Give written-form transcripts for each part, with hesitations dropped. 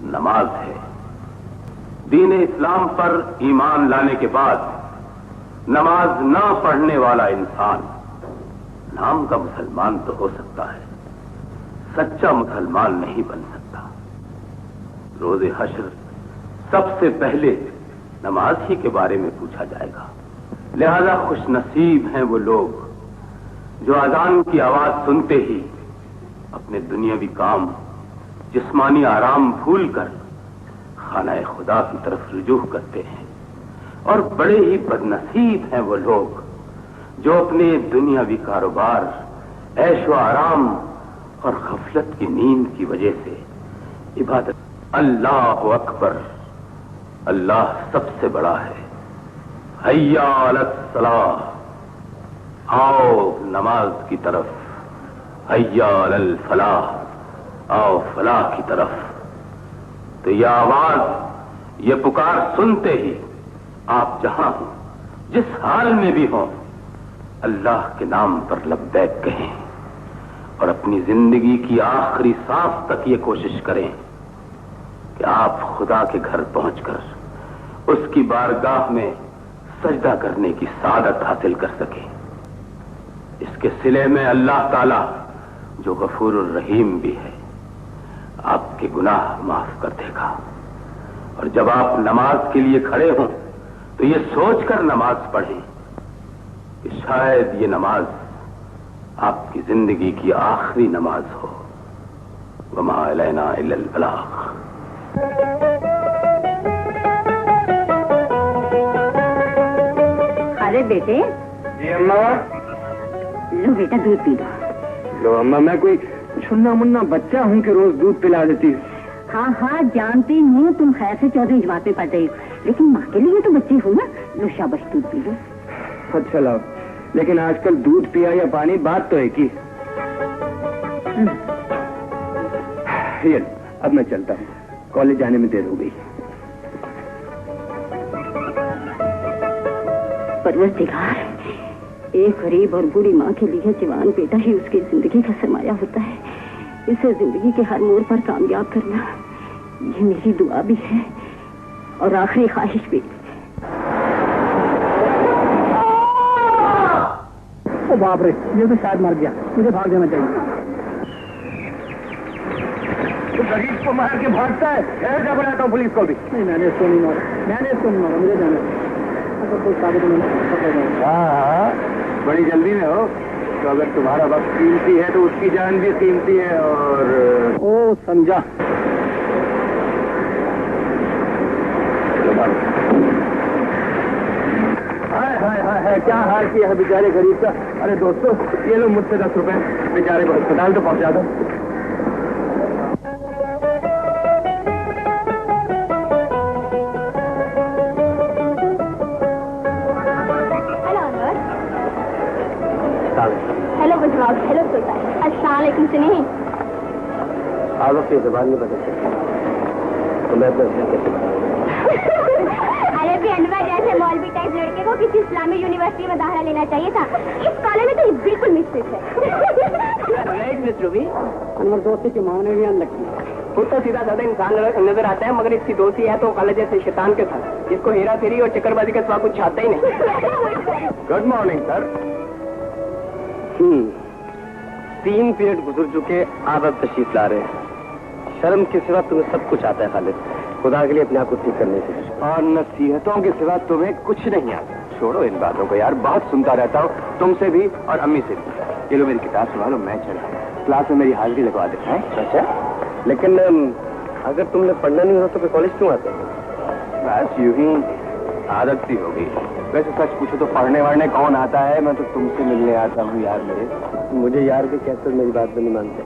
नमाज है। दीन इस्लाम पर ईमान लाने के बाद नमाज ना पढ़ने वाला इंसान नाम का मुसलमान तो हो सकता है, सच्चा मुसलमान नहीं बन सकता। रोज़े हश्र सबसे पहले नमाज ही के बारे में पूछा जाएगा। लिहाजा खुशनसीब हैं वो लोग जो अजान की आवाज सुनते ही अपने दुनियावी काम, जिस्मानी आराम भूलकर खाना खुदा की तरफ रुजू करते हैं। और बड़े ही बदनसीब हैं वो लोग जो अपने दुनियावी कारोबार, ऐशो आराम और गफलत की नींद की वजह से इबादत। अल्लाह अकबर, अल्लाह सबसे बड़ा है। हय्या अलस सलाह, आओ नमाज की तरफ। हय्या अलल फलाह, आओ फलाह की तरफ। तो यह आवाज, ये पुकार सुनते ही आप जहां हो, जिस हाल में भी हो, अल्लाह के नाम पर लब्बैक कहें और अपनी जिंदगी की आखिरी सांस तक ये कोशिश करें कि आप खुदा के घर पहुंचकर उसकी बारगाह में सजदा करने की सादत हासिल कर सके। इसके सिले में अल्लाह ताला जो गफूरुर रहीम भी है, आपके गुनाह माफ कर देगा। और जब आप नमाज के लिए खड़े हों तो ये सोचकर नमाज पढ़ें कि शायद ये नमाज आपकी जिंदगी की आखिरी नमाज हो। वमा अलैना इल्लल बलाग। अरे बेटे। जी अम्मा। लो बेटा दूध पी लो। लो अम्मा, मैं कोई छुन्ना मुन्ना बच्चा हूँ कि रोज दूध पिला देती हूँ। हाँ हाँ जानती हूँ तुम खैर से 14वीं जमात में पढ़ रही हो, लेकिन माँ के लिए तो बच्चे हो ना। लो शाबाश दूध पी लो। अच्छा लाओ, लेकिन आजकल दूध पिया या पानी बात तो है कि। ये अब मैं चलता हूँ, कॉलेज जाने में देर हो गई। परवरदिगार, एक गरीब और बूढ़ी माँ के लिए जवान बेटा ही उसकी जिंदगी का सरमाया होता है। इसे जिंदगी के हर मोड़ पर कामयाब करना, ये मेरी दुआ भी है और आखिरी ख्वाहिश भी। ओ बाप रे, ये तो शायद मर गया। मुझे भाग जाना चाहिए। तो गरीब को मार के भागता है। क्या बुलाता हूँ पुलिस को भी। नहीं, मैंने इसको नहीं मारा, मुझे जाना है। हाँ, बड़ी जल्दी में हो तो अगर तुम्हारा वक्त कीमती है तो उसकी जान भी कीमती है। और ओ समझा। हाय हाय हाय हाय, क्या हाल किया है बेचारे गरीब का। अरे दोस्तों, ये लो मुझसे 10 रुपए, बेचारे को अस्पताल तो पहुंचा दो। हेलो गुजरात, हेलो सुल्तान, अस्सलाम वालेकुम। सुनिए, आप अपनी जुबान में बदल सकते, तो मैं अपना कैसे अरे भी अनवर जैसे मौलवी टाइप लड़के को किसी इस्लामी यूनिवर्सिटी में दाखिला लेना चाहिए था। इस कॉलेज में तो ये बिल्कुल मिस्टेक है। अनवर दोस्ती के मामले में अनलकी। खुद तो सीधा साधा इंसान नजर आता है, मगर इसकी दोस्ती है तो कॉलेज जैसे शैतान के साथ, जिसको हेरा फेरी और चक्करबाजी के सिवा कुछ छाता ही नहीं। Good morning sir. 3 पीरियड गुजर चुके, आप अब तशरीफ ला रहे हैं। शर्म के सिवा तुम्हें सब कुछ आता है खालिद, खुदा के लिए अपने आप को ठीक करने से। और नसीहतों के सिवा तुम्हें कुछ नहीं आता। छोड़ो इन बातों को यार, बहुत सुनता रहता हूँ तुमसे भी और अम्मी से भी। ये लो मेरी किताब सुना लो, मैं चला क्लास में मेरी हाजिरी लगवा देता है। अच्छा, लेकिन अगर तुमने पढ़ना नहीं हो तो फिर कॉलेज क्यों आते हो? बस यूं ही आदत सी हो गई। वैसे सच पूछो तो पढ़ने वढ़ने कौन आता है, मैं तो तुमसे मिलने आता हूँ यार। मुझे यार भी कहते मेरी बात भी नहीं मानते।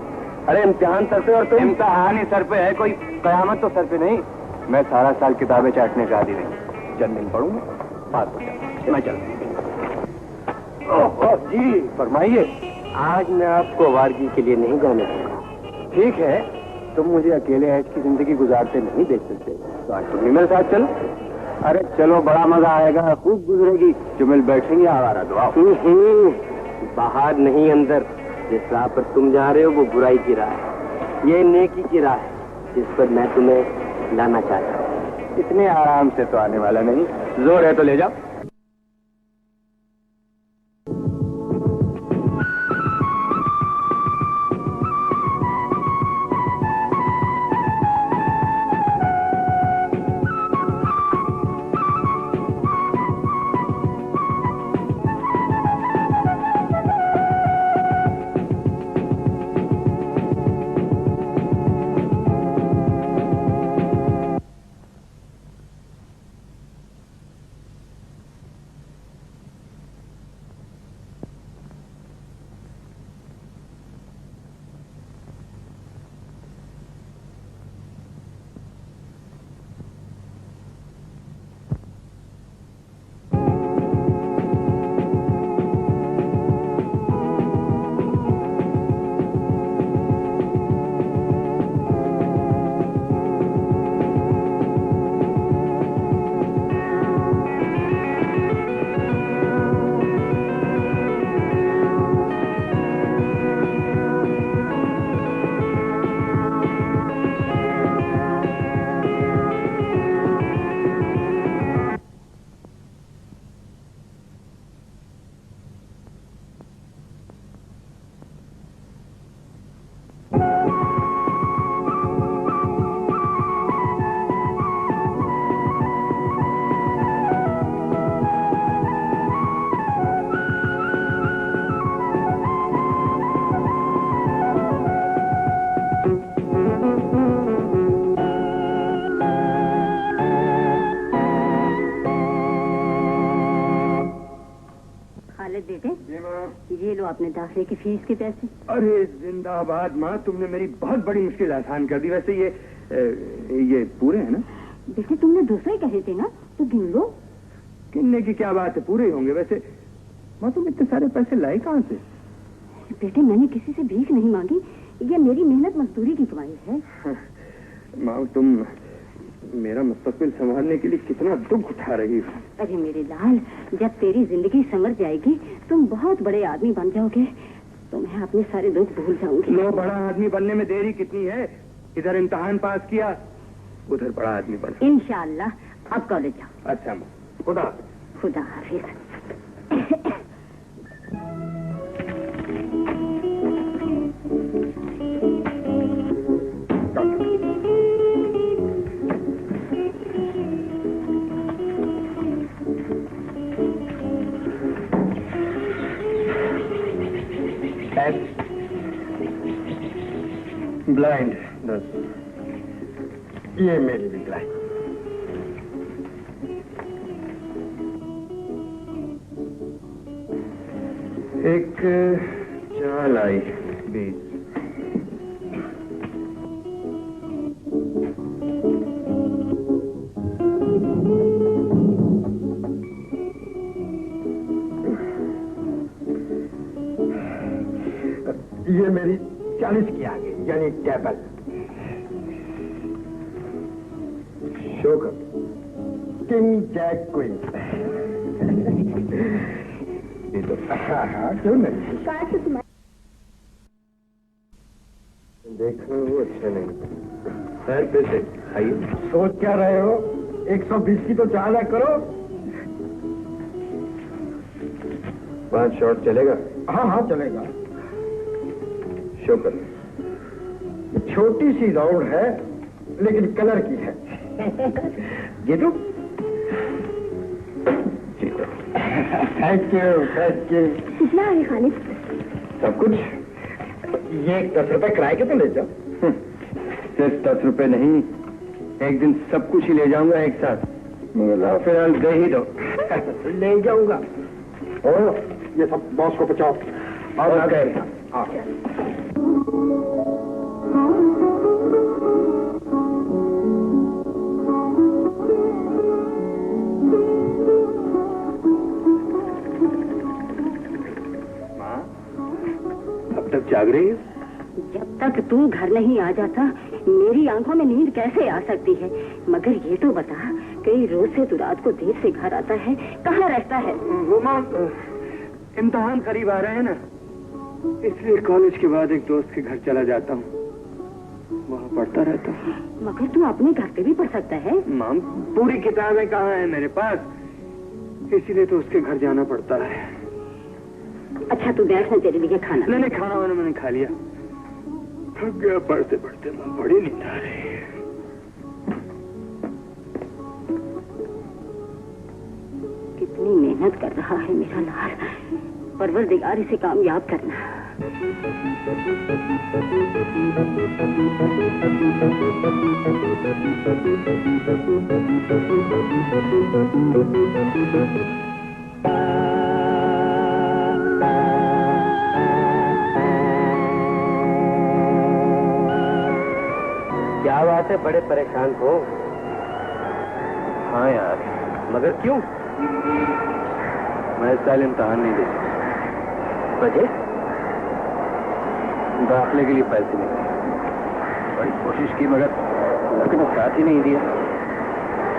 अरे इम्तिहान सर पे और तुम। इम्तिहान ही सर पे है, कोई कयामत तो सर पे नहीं। मैं सारा साल किताबें चाटने का आदी नहीं। चंद दिन पढ़ूंगा, बात हो जाए, मैं चलूँ। जी फरमाइए। आज मैं आपको आवारगी के लिए नहीं जाने दूंगा। ठीक है, तुम मुझे अकेले ऐश की जिंदगी गुजारते नहीं देख सकते, तो आज तुम मेरे साथ चलो। अरे चलो, बड़ा मजा आएगा, खूब गुजरेगी। जो मिल बैठेंगे आवारा दुआ। बाहर नहीं अंदर। जिस राह पर तुम जा रहे हो वो बुराई की राह है, ये नेकी की राह है, जिस पर मैं तुम्हें लाना चाहता हूँ। इतने आराम से तो आने वाला नहीं, जोर है तो ले जाओ। ये लो आपने दाखिले की फीस के पैसे। अरे जिंदाबाद माँ, तुमने मेरी बहुत बड़ी मुश्किल आसान कर दी। वैसे ये पूरे हैं ना? बेटे तुमने दूसरे कहे थे ना, तो गिन लो। गिनने की क्या बात है, पूरे ही होंगे। वैसे माँ तुम इतने सारे पैसे लाए कहाँ से? बेटे मैंने किसी से भीख नहीं मांगी, ये मेरी मेहनत मजदूरी की कमाई है। माँ तुम मेरा मुस्तकबिल संभालने के लिए कितना दुख उठा रही हो। अरे मेरे लाल, जब तेरी जिंदगी संवर जाएगी तुम बहुत बड़े आदमी बन जाओगे तो मैं अपने सारे दुख भूल जाऊंगी। लो, बड़ा आदमी बनने में देरी कितनी है? इधर इम्तिहान पास किया, उधर बड़ा आदमी बन। इंशाअल्लाह। अब कॉलेज जाओ। अच्छा माँ, खुदा खुदा हाफिज। ब्लाइंड ये मेरी भी ब्लाइंड। एक चाल आई 20। ये मेरी 40 की आ गई, यानी table. Joker king jack queen. ये तो हाँ क्यों नहीं? देखो वो अच्छा नहीं। सर पैसे आइए। सोच क्या रहे हो? 120 की तो चाला करो। 5 शॉट चलेगा? हाँ हाँ चलेगा। शोकर छोटी सी दौड़ है लेकिन कलर की है। जीतू जीतो। Thank you thank you. कितना है खालिद? सब कुछ। ये 10 रुपए किराए के तो ले जाओ। सिर्फ 10 रुपए नहीं, एक दिन सब कुछ ही ले जाऊंगा एक साथ। बोला फिलहाल दे ही दो। ले जाऊंगा। और ये सब बॉस को पहुंचाओ। और आ गए। हाँ माँ, अब तक जाग रही है? जब तक तू घर नहीं आ जाता मेरी आंखों में नींद कैसे आ सकती है? मगर ये तो बता, कई रोज से तू रात को देर से घर आता है, कहाँ रहता है? वो माँ, इम्तिहान करीब आ रहे हैं ना, इसलिए कॉलेज के बाद एक दोस्त के घर चला जाता हूँ। वहाँ पढ़ता रहता हूँ। मगर तू अपने घर पे भी पढ़ सकता है। माम, पूरी किताबें कहाँ हैं मेरे पास, इसीलिए तो उसके घर जाना पड़ता है। अच्छा तू बैठ, मैं तेरे लिए खाना। नहीं, खाना वाना मैंने खा लिया। थक गया पढ़ते पढ़ते, मां बड़ी नींद आ रही है। कितनी मेहनत कर रहा है मेरा लाल, परवरदिगार इसे कामयाब करना। क्या बात है, बड़े परेशान हो? हाँ यार, मगर क्यों? मैं इस साल इम्तहान नहीं दे सकता। वजह? दाखिले के लिए पैसे नहीं मिले। बड़ी कोशिश की मगर लड़के ने साथ ही नहीं दिया।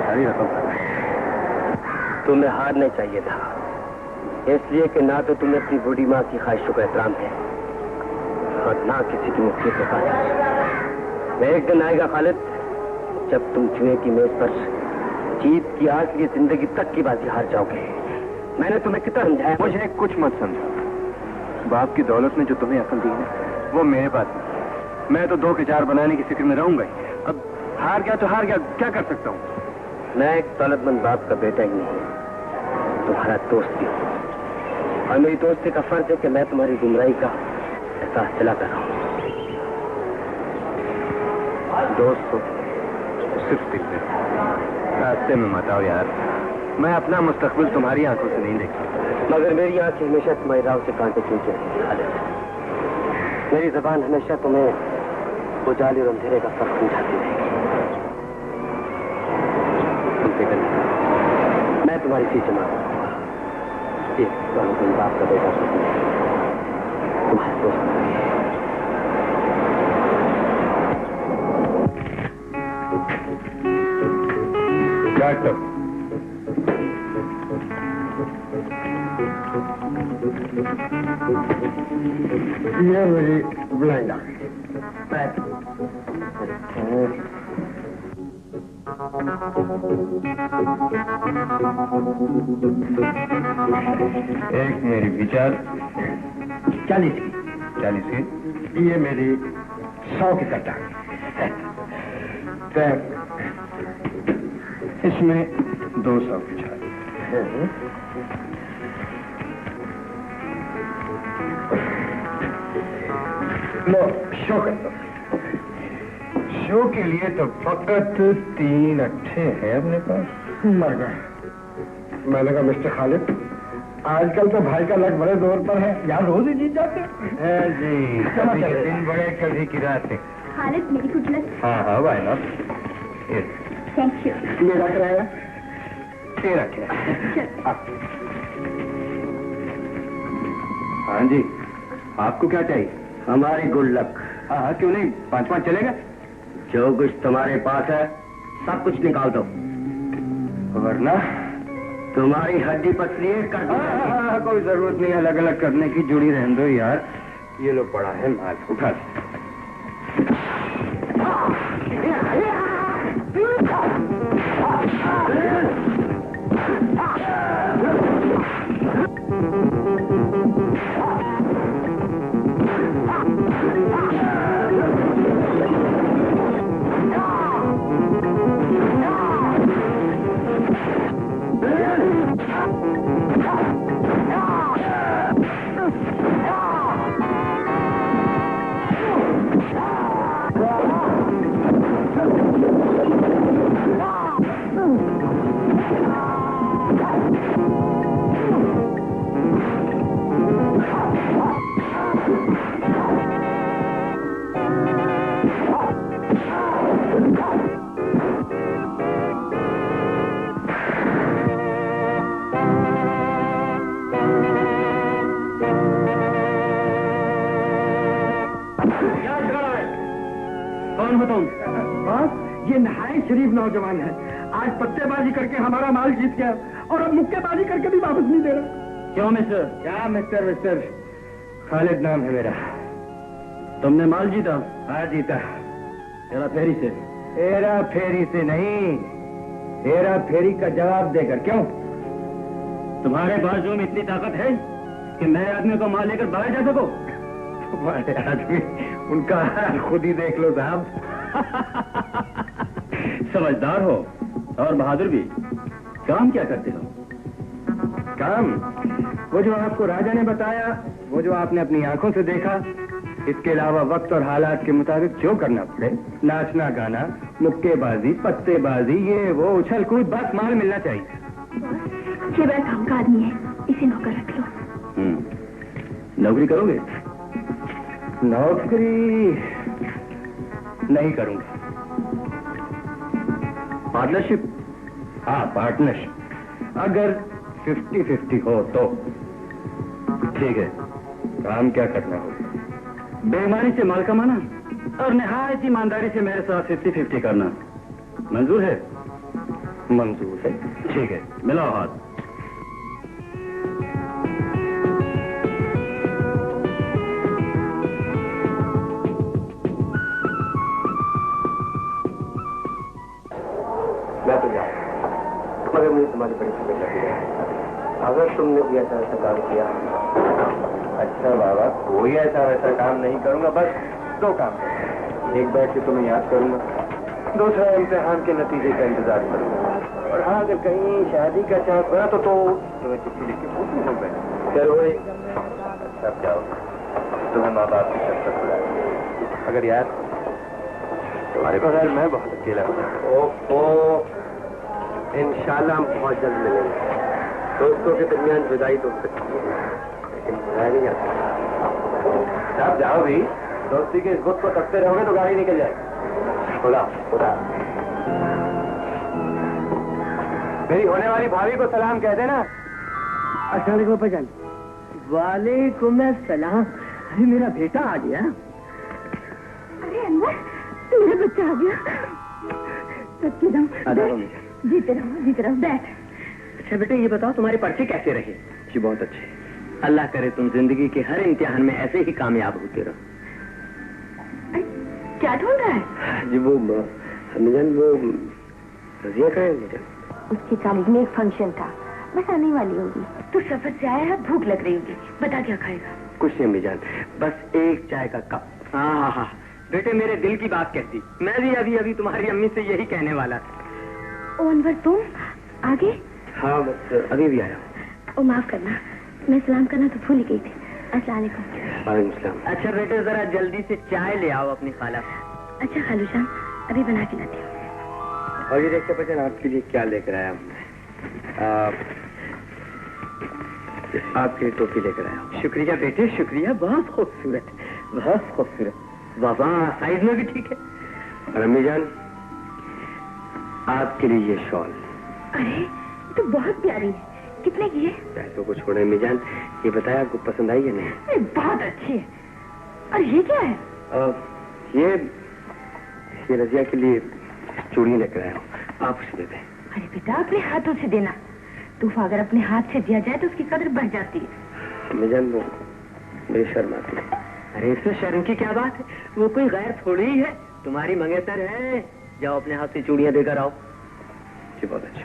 सारी रकम तुम्हें हारना चाहिए था, इसलिए कि ना तो तुम्हें अपनी बूढ़ी माँ की ख्वाहिशों का एहतराम है और ना किसी की मुक्ति से खातिर। एक दिन आएगा खालिद, जब तुम जुए की मेज पर जीत की आस लिए जिंदगी तक की बाजी हार जाओगे। मैंने तुम्हें कितना समझाया? मुझे कुछ मत समझा। बाप की दौलत ने जो तुम्हें अकल दी है वो मेरे पास नहीं। मैं तो 2 के 4 बनाने की फिक्र में रहूंगा ही। अब हार गया तो हार गया, क्या कर सकता हूँ? मैं एक दौलतमंद बाप का बेटा ही नहीं, तुम्हारा दोस्त भी हूँ, और मेरी दोस्ती का फर्ज है कि मैं तुम्हारी गुमराही का एहसास दिलाता रहूं। दोस्त हो सिर्फ दिल में, रास्ते में मत आओ यार। मैं अपना मुस्तकबिल तुम्हारी आंखों से नहीं देख सकता। मगर मेरी आंखें हमेशा तुम्हारी राह से कांटे खींचे खालिद। मेरी जबान हमेशा तुम्हें उजाले और अंधेरे का फर्क समझाती रहेगी। तुम फिक्र नहीं करो, मैं तुम्हारी फीस जमा करूंगा। तुम बाप का बेटा तुम्हारे दोस्त। डॉक्टर, ये मेरी ब्लाइंड आंख। एक मेरी विचार 40 की, ये मेरी 100 की कट्टा। इसमें 200 की छाल। लो शो कर दो। शो के लिए तो फकत 3 अट्ठे हैं अपने पास। मर गए। मैंने कहा मिस्टर खालिद, आजकल तो भाई का लक बड़े जोर पर है, यहाँ रोज ही जीत जाते है जी, कभी के दिन बड़े कभी की रातें। खालिद मेरी गुडलक। हाँ भाई ना, थैंक यू। मेरा कराया 13 के। हाँ जी, आपको क्या चाहिए? हमारी गुड लक। हाँ, क्यों नहीं, 5-5 चलेगा? जो कुछ तुम्हारे पास है सब कुछ निकाल दो, वरना तुम्हारी हड्डी पसली कर दो। कोई जरूरत नहीं अलग अलग करने की, जुड़ी रहने दो यार। ये लो पड़ा है माल, उठा। कौन हो तुम? बस ये नहायत शरीफ नौजवान है, आज पत्तेबाजी करके हमारा माल जीत गया और अब मुक्केबाजी करके भी वापस नहीं दे रहा। क्यों मिस्टर? क्या मिस्टर? खालिद नाम है मेरा। तुमने माल जीता? हाँ जीता। हेरा फेरी से। हेरा फेरी से नहीं, हेरा फेरी का जवाब देकर। क्यों? तुम्हारे बाजू में इतनी ताकत है कि नए आदमी को मार लेकर बाहर जा सको? तुम्हारे आदमी, उनका हाल खुद ही देख लो साहब। समझदार हो और बहादुर भी। काम क्या करते हो? काम वो जो आपको राजा ने बताया, वो जो आपने अपनी आंखों से देखा। इसके अलावा वक्त और हालात के मुताबिक जो करना पड़े, नाचना गाना, मुक्केबाजी, पत्तेबाजी, ये वो उछल कूद, बस माल मिलना चाहिए। ये बड़ा काम का आदमी है, इसे नौकर रख लो। नौकरी करोगे? नौकरी नहीं करूंगा। पार्टनरशिप? हाँ, पार्टनरशिप। अगर 50-50 हो तो ठीक है। काम क्या करना होगा? बेईमानी से माल कमाना और निहायत ईमानदारी से मेरे साथ 50-50 करना। मंजूर है? मंजूर है। ठीक है, मिलाओ हाथ। मैं तो जाऊँ, मगर मुझे तुम्हारी बड़ी फिक्र लगी है। अगर तुमने भी ऐसा वैसा काम किया। अच्छा बाबा, कोई ऐसा वैसा काम नहीं करूंगा, बस 2 काम करूंगा। एक बैठ के तुम्हें याद करूंगा, दूसरा इम्तिहान के नतीजे का इंतजार करूंगा। और हाँ, अगर कहीं शादी का चांस बना तो तुम्हें चिट्ठी लिख के पूछूंगा। चलो भाई, सब जाओ, तुम्हें माँ बाप की शर्त बुलाए। अगर यार तुम्हारे बगैर मैं बहुत अकेला हूँ। इंशाल्लाह हम बहुत जल्द मिलेंगे। दोस्तों के दरमियान जुदाई तो सकती है, लेकिन बुरा नहीं आता। आप जाओ भी, दोस्ती के इस बुत को तकते रहोगे तो गाड़ी निकल जाएगी। खुदा खुदा। मेरी होने वाली भाभी को सलाम कह देना। अस्सलाम वालेकुम पहचान। वालेकुम सलाम। अरे मेरा बेटा आ गया। अरे अनवर, मेरा बच्चा आ गया। सच्ची दम। जीते रहो, बैठ। अच्छा बेटे, ये बताओ तुम्हारे पर्चे कैसे रहे? जी बहुत अच्छे। अल्लाह करे तुम जिंदगी के हर इम्तिहान में ऐसे ही कामयाब होते रहो। क्या ढूंढ रहा है? जी वो मिजान, वो रजिया का है मिजान। उसकी कॉलेज में एक फंक्शन था, बस आने वाली होगी। तू सफर से आया है, भूख लग रही होगी, बता क्या खाएगा? कुछ नहीं मिजान, बस एक चाय का कप। हाँ हाँ बेटे, मेरे दिल की बात कहती। मैं भी अभी अभी तुम्हारी अम्मी से यही कहने वाला था। ओ अनवर, तुम आगे? हाँ, बस अभी भी आया। ओ माफ करना, मैं सलाम करना तो भूल गई थी। अस्सलाम वालेकुम। वालेकुम सलाम। अच्छा बेटे, जरा जल्दी से चाय ले आओ अपनी खाला। अच्छा खालू जान, अभी बना के लाती हूँ। और ये देखते बच्चन, आपके लिए क्या लेकर आया हमने। आपके टोपी लेकर आया हूँ। शुक्रिया बेटे, शुक्रिया। बहुत खूबसूरत, बहुत खूबसूरत। बाबा, साइज में भी ठीक है। और अम्मी जान, आपके लिए ये शॉल। अरे तो बहुत प्यारी है, कितने की है? पैसों को छोड़े अम्मी जान, ये बताया आपको पसंद आई या नहीं? अरे बहुत अच्छी है। और ये क्या है? ये रजिया के लिए चूड़ी लेकर आया हूँ, आप उसे दे दें। अरे बेटा, अपने हाथों से देना। तोहफा अगर अपने हाथ से दिया जाए तो उसकी कदर बढ़ जाती है। अम्मी जान, वो मेरी शर्म आती है। अरे इसमें शर्म की क्या बात है? वो कोई गैर थोड़ी ही है, तुम्हारी मंगेतर है। जाओ अपने हाथ से चूड़ियां देकर आओ। जी बहुत अच्छा।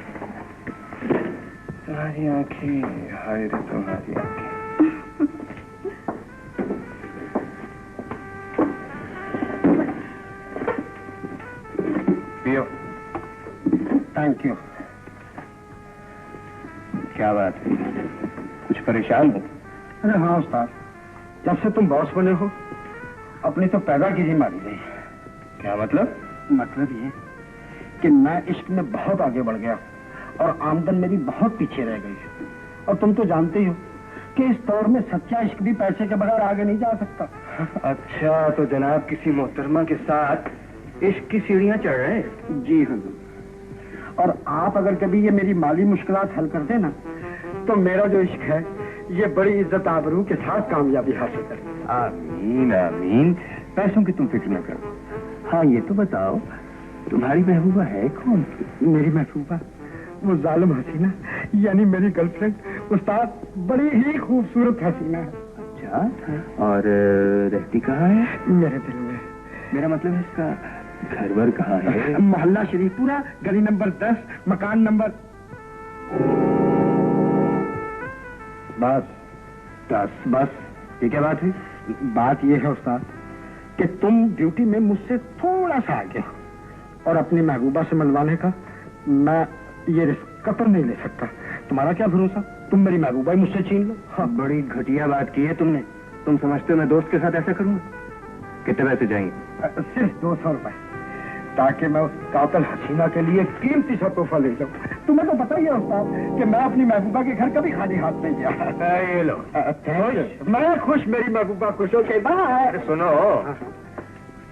तुम्हारी आंखें, हाय रे तुम्हारी आंखें। पियो। Thank you. क्या बात है, कुछ परेशान हो? अरे हाँ उस्ताद, जब से तुम बॉस बने हो अपनी तो पैदा की जिम्मेदारी नहीं। क्या मतलब? मतलब ये कि मैं इश्क में बहुत आगे बढ़ गया और आमदन मेरी बहुत पीछे रह गई। और तुम तो जानते ही हो कि इस दौर में सच्चा इश्क भी पैसे के बगैर आगे नहीं जा सकता। अच्छा, तो जनाब किसी मोहतरमा के साथ इश्क की सीढ़ियां चढ़ रहे हैं? जी हुजूर। और आप अगर कभी ये मेरी माली मुश्किलात हल कर देना तो मेरा जो इश्क है ये बड़ी इज्जत आबरू के साथ कामयाबी हासिल करे। आमीन आमीन। पैसों की तुम फिक्र न करो। हाँ, ये तो बताओ, तुम्हारी महबूबा है कौन? मेरी महबूबा वो जालिम हसीना, यानी मेरी गर्लफ्रेंड उस्ताद, बड़ी ही खूबसूरत हसीना है। अच्छा, और रहती कहाँ है? मेरे दिल में। मेरा मतलब है इसका घर वर कहाँ है? मोहल्ला शरीफपुरा, गली नंबर 10, मकान नंबर बस। ये क्या बात है? बात ये है उस्ताद कि तुम ड्यूटी में मुझसे थोड़ा सा आगे हो और अपनी महबूबा से मिलवाने का मैं ये रिस्क कतई नहीं ले सकता। तुम्हारा क्या भरोसा, तुम मेरी महबूबा ही मुझसे छीन लो। हाँ, बड़ी घटिया बात की है तुमने। तुम समझते हो मैं दोस्त के साथ ऐसा करूंगा? कितने पैसे जाएंगे? सिर्फ 200 रुपए, ताकि मैं उस कातिल हसीना के लिए कीमती सा तोहफा ले जाऊं। तुम्हें तो पता ही है उस्ताद कि मैं अपनी महबूबा के घर कभी खाली हाथ नहीं गया। ये लो। मैं खुश, मेरी महबूबा खुश हो के बाहर। सुनो,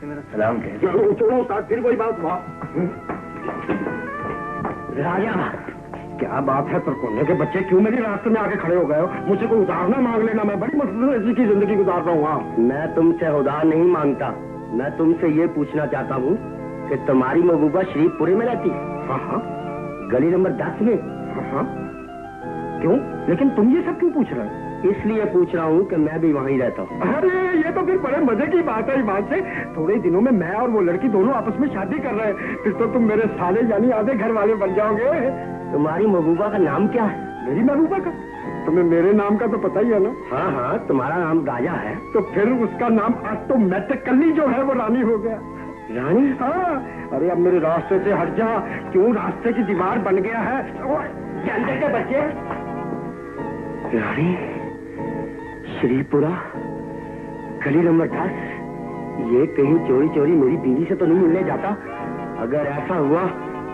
मेरा सलाम कह दो। चलो उस्ताद, फिर वही बात हुआ। राजा, क्या बात है, तरकोने के बच्चे क्यों मेरे रास्ते में आके खड़े हो गए हो? मुझसे कोई उधार ना मांग लेना, मैं बड़ी मुश्किल की जिंदगी गुजार रहा हूँ। हाँ, मैं तुमसे उधार नहीं मांगता। मैं तुमसे ये पूछना चाहता हूँ कि तुम्हारी महबूबा शरीफपुरे में रहती है? हाँ, गली नंबर 10 में? हाँ। क्यों? लेकिन तुम ये सब क्यों पूछ रहे हो? इसलिए पूछ रहा हूँ कि मैं भी वहीं रहता हूँ। अरे ये तो फिर बड़े मजे की बात है ईमान से। थोड़े दिनों में मैं और वो लड़की दोनों आपस में शादी कर रहे हैं, फिर तो तुम मेरे साले यानी आधे घर वाले बन जाओगे। तुम्हारी महबूबा का नाम क्या है? मेरी महबूबा का? तुम्हें मेरे नाम का तो पता ही है ना? हाँ हाँ, तुम्हारा नाम राजा है। तो फिर उसका नाम ऑटोमेटिकली जो है वो रानी हो गया। रानी? हाँ। अरे अब मेरे रास्ते से हट जा, क्यों रास्ते की दीवार बन गया है? जानते के बच्चे। रानी, शरीफपुरा, गली नंबर 10। ये कहीं चोरी चोरी मेरी बीवी से तो नहीं मिलने जाता? अगर ऐसा हुआ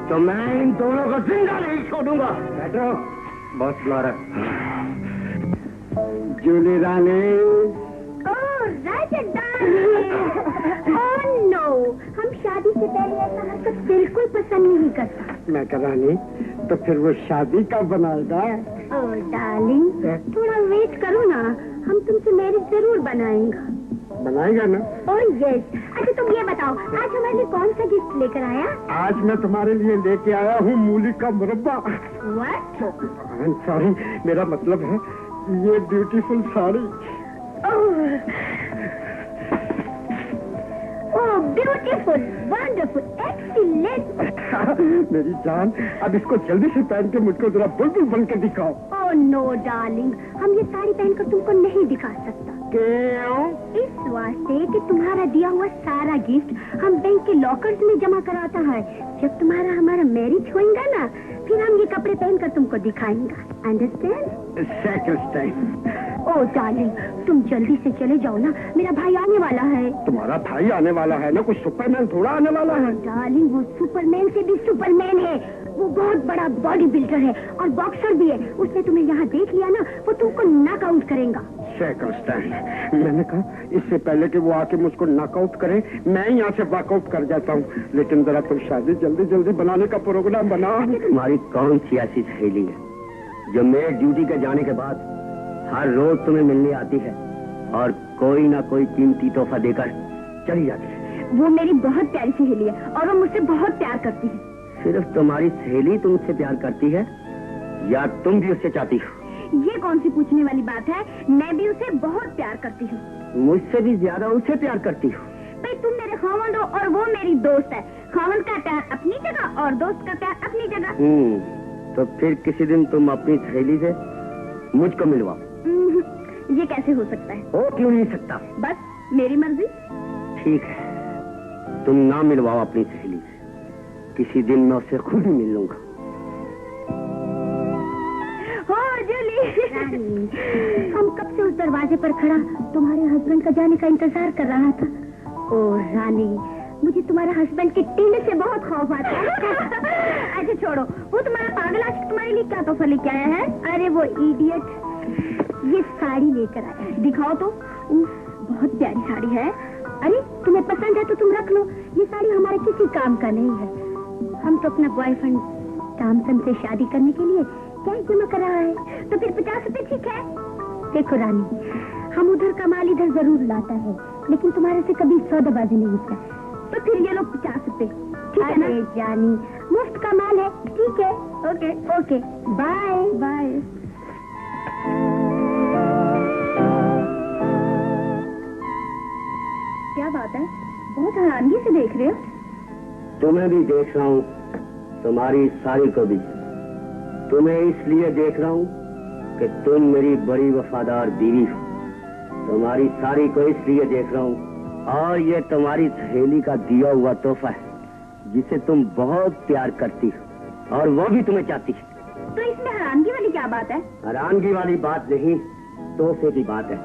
तो मैं इन दोनों को जिंदा नहीं छोड़ूंगा। बैठो, बहुत बुला रहा। जूली रानी। ओह नो, हम शादी से पहले ऐसा हरकत बिल्कुल पसंद नहीं करता। मैं कह रानी, तो फिर वो शादी कब बनाएगा? ओह डार्लिंग, थोड़ा वेट करो ना, हम तुमसे मैरिज जरूर बनाएंगे। बनाएगा ना? Oh yes. अच्छा तुम ये बताओ, आज हमारे लिए कौन सा गिफ्ट लेकर आया? आज मैं तुम्हारे लिए लेके आया हूँ मूली का मुरब्बा। व्हाट? सॉरी, मेरा मतलब है ये beautiful sari. Oh beautiful, wonderful, excellent. मेरी जान, अब इसको जल्दी से पहन के मुझको जरा बुलबुल बन के दिखाओ। ओह नो डार्लिंग, हम ये साड़ी पहनकर तुमको नहीं दिखा सकता। क्यों? इस वास्ते कि तुम्हारा दिया हुआ सारा गिफ्ट हम बैंक के लॉकर्स में जमा कराता है। जब तुम्हारा हमारा मैरिज होएगा ना, फिर हम ये कपड़े पहनकर तुमको दिखाएंगे। Understand? Second time. Oh darling, तुम जल्दी से चले जाओ ना, मेरा भाई आने वाला है। तुम्हारा भाई आने वाला है ना? कुछ सुपरमैन थोड़ा आने वाला है। डार्लिंग, वो सुपरमैन से भी सुपरमैन है। वो बहुत बड़ा बॉडी बिल्डर है और बॉक्सर भी है। उसने तुम्हें यहाँ देख लिया ना, वो तुमको नॉकआउट करेगा। Second time. मैंने कहा इससे पहले कि वो आके मुझको नॉकआउट करे, मैं यहाँ से वॉकआउट कर जाता हूँ। लेकिन जरा तुम शादी जल्दी जल्दी बनाने का प्रोग्राम बनाओ। तुम्हारी कौन सी ऐसी सहेली है जो मेरे ड्यूटी के जाने के बाद हर रोज तुम्हें मिलने आती है और कोई ना कोई कीमती तोहफा देकर चली जाती है? वो मेरी बहुत प्यारी सहेली है और वो मुझसे बहुत प्यार करती है। सिर्फ तुम्हारी सहेली तुमसे प्यार करती है या तुम भी उससे चाहती हो? ये कौन सी पूछने वाली बात है? मैं भी उसे बहुत प्यार करती हूँ। मुझसे भी ज्यादा उसे प्यार करती हो? भाई तुम मेरे खावंद हो और वो मेरी दोस्त है। खावंद का प्यार अपनी जगह और दोस्त का प्यार अपनी जगह। तो फिर किसी दिन तुम अपनी सहेली से मुझको मिलवाओ। ये कैसे हो सकता है? हो क्यों नहीं सकता? बस मेरी मर्जी। ठीक है, तुम ना मिलवाओ अपनी सहेली से, किसी दिन मैं उससे खुद ही मिल लूंगा। हो जूली, हम कब से उस दरवाजे पर खड़ा तुम्हारे हस्बैंड का जाने का इंतजार कर रहा था। ओ रानी, मुझे तुम्हारे हस्बैंड के टीले से बहुत खौफ आता है। अच्छा छोड़ो, वो तुम्हारा पागल आशिक तुम्हारे लिए क्या तोहफा लेके आया है? अरे वो इडियट ये साड़ी लेकर आया है, दिखाओ तो। बहुत प्यारी साड़ी है। अरे तुम्हें पसंद है तो तुम रख लो, ये साड़ी हमारे किसी काम का नहीं है। हम तो अपना बॉयफ्रेंड टॉमसन से शादी करने के लिए क्या जमा कर रहा है, तो फिर 50 रुपए ठीक है। देखो रानी, हम उधर का माल इधर जरूर लाता है, लेकिन तुम्हारे से कभी सौदाबाजी नहीं होता, तो फिर ये लो 50 रुपए, ठीक है ना? जानी, मुफ्त का माल है, ठीक है? Okay okay, bye bye. क्या बात है, बहुत हैरानगी से देख रहे हो? तुम्हें भी देख रहा हूँ, तुम्हारी सारी को भी। तुम्हें इसलिए देख रहा हूँ कि तुम मेरी बड़ी वफादार बीवी हो। तुम्हारी सारी को इसलिए देख रहा हूँ, और ये तुम्हारी सहेली का दिया हुआ तोहफा है जिसे तुम बहुत प्यार करती हो और वो भी तुम्हें चाहती है। तो इसमें हैरानगी वाली क्या बात है? हैरानगी वाली बात नहीं, तोहफे की बात है।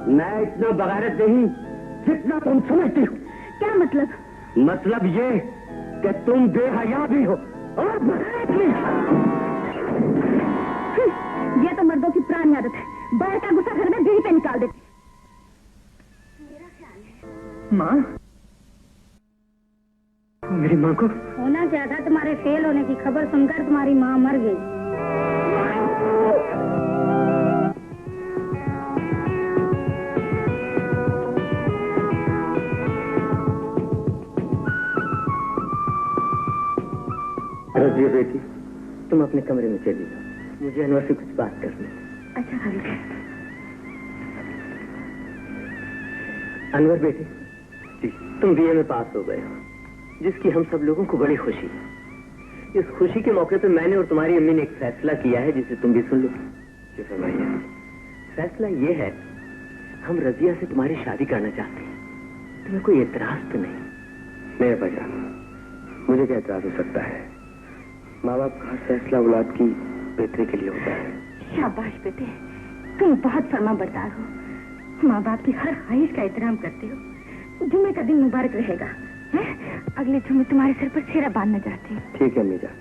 मैं इतना बगैरत नहीं जितना तुम समझती हो। क्या मतलब? मतलब ये कि तुम बेहया भी हो और बगैरत भी। ये तो मर्दों की पुरानी आदत है, बाहर का गुस्सा घर में बीवी पे निकाल देती। माँ, मेरी माँ को होना क्या था? तुम्हारे फेल होने की खबर सुनकर तुम्हारी माँ मर गई। रजिया बेटी, तुम अपने कमरे में चली जाओ, मुझे अनवर से कुछ बात करनी है। अच्छा खालिद। अनवर बेटी, तुम बीए में पास हो गए हो, जिसकी हम सब लोगों को बड़ी खुशी है। इस खुशी के मौके पर मैंने और तुम्हारी अम्मी ने एक फैसला किया है जिसे तुम भी सुन लो। जी फरमाइए। फैसला ये है, हम रजिया से तुम्हारी शादी करना चाहते हैं। तुम्हें कोई एतराज तो नहीं? मेरे भाईजान, मुझे क्या एतराज हो सकता है? माँ बाप का फैसला औलाद की बेहतरी के लिए होता है। शाबाश बेटे, तुम बहुत फर्मा बरदार हो। माँ बाप की हर ख्वाहिश का एहतराम करते हो। जुम्मे का दिन मुबारक रहेगा। अगले जुम्मे तुम्हारे सर पर सेहरा बांधना चाहती हूँ। ठीक है अम्मी जान,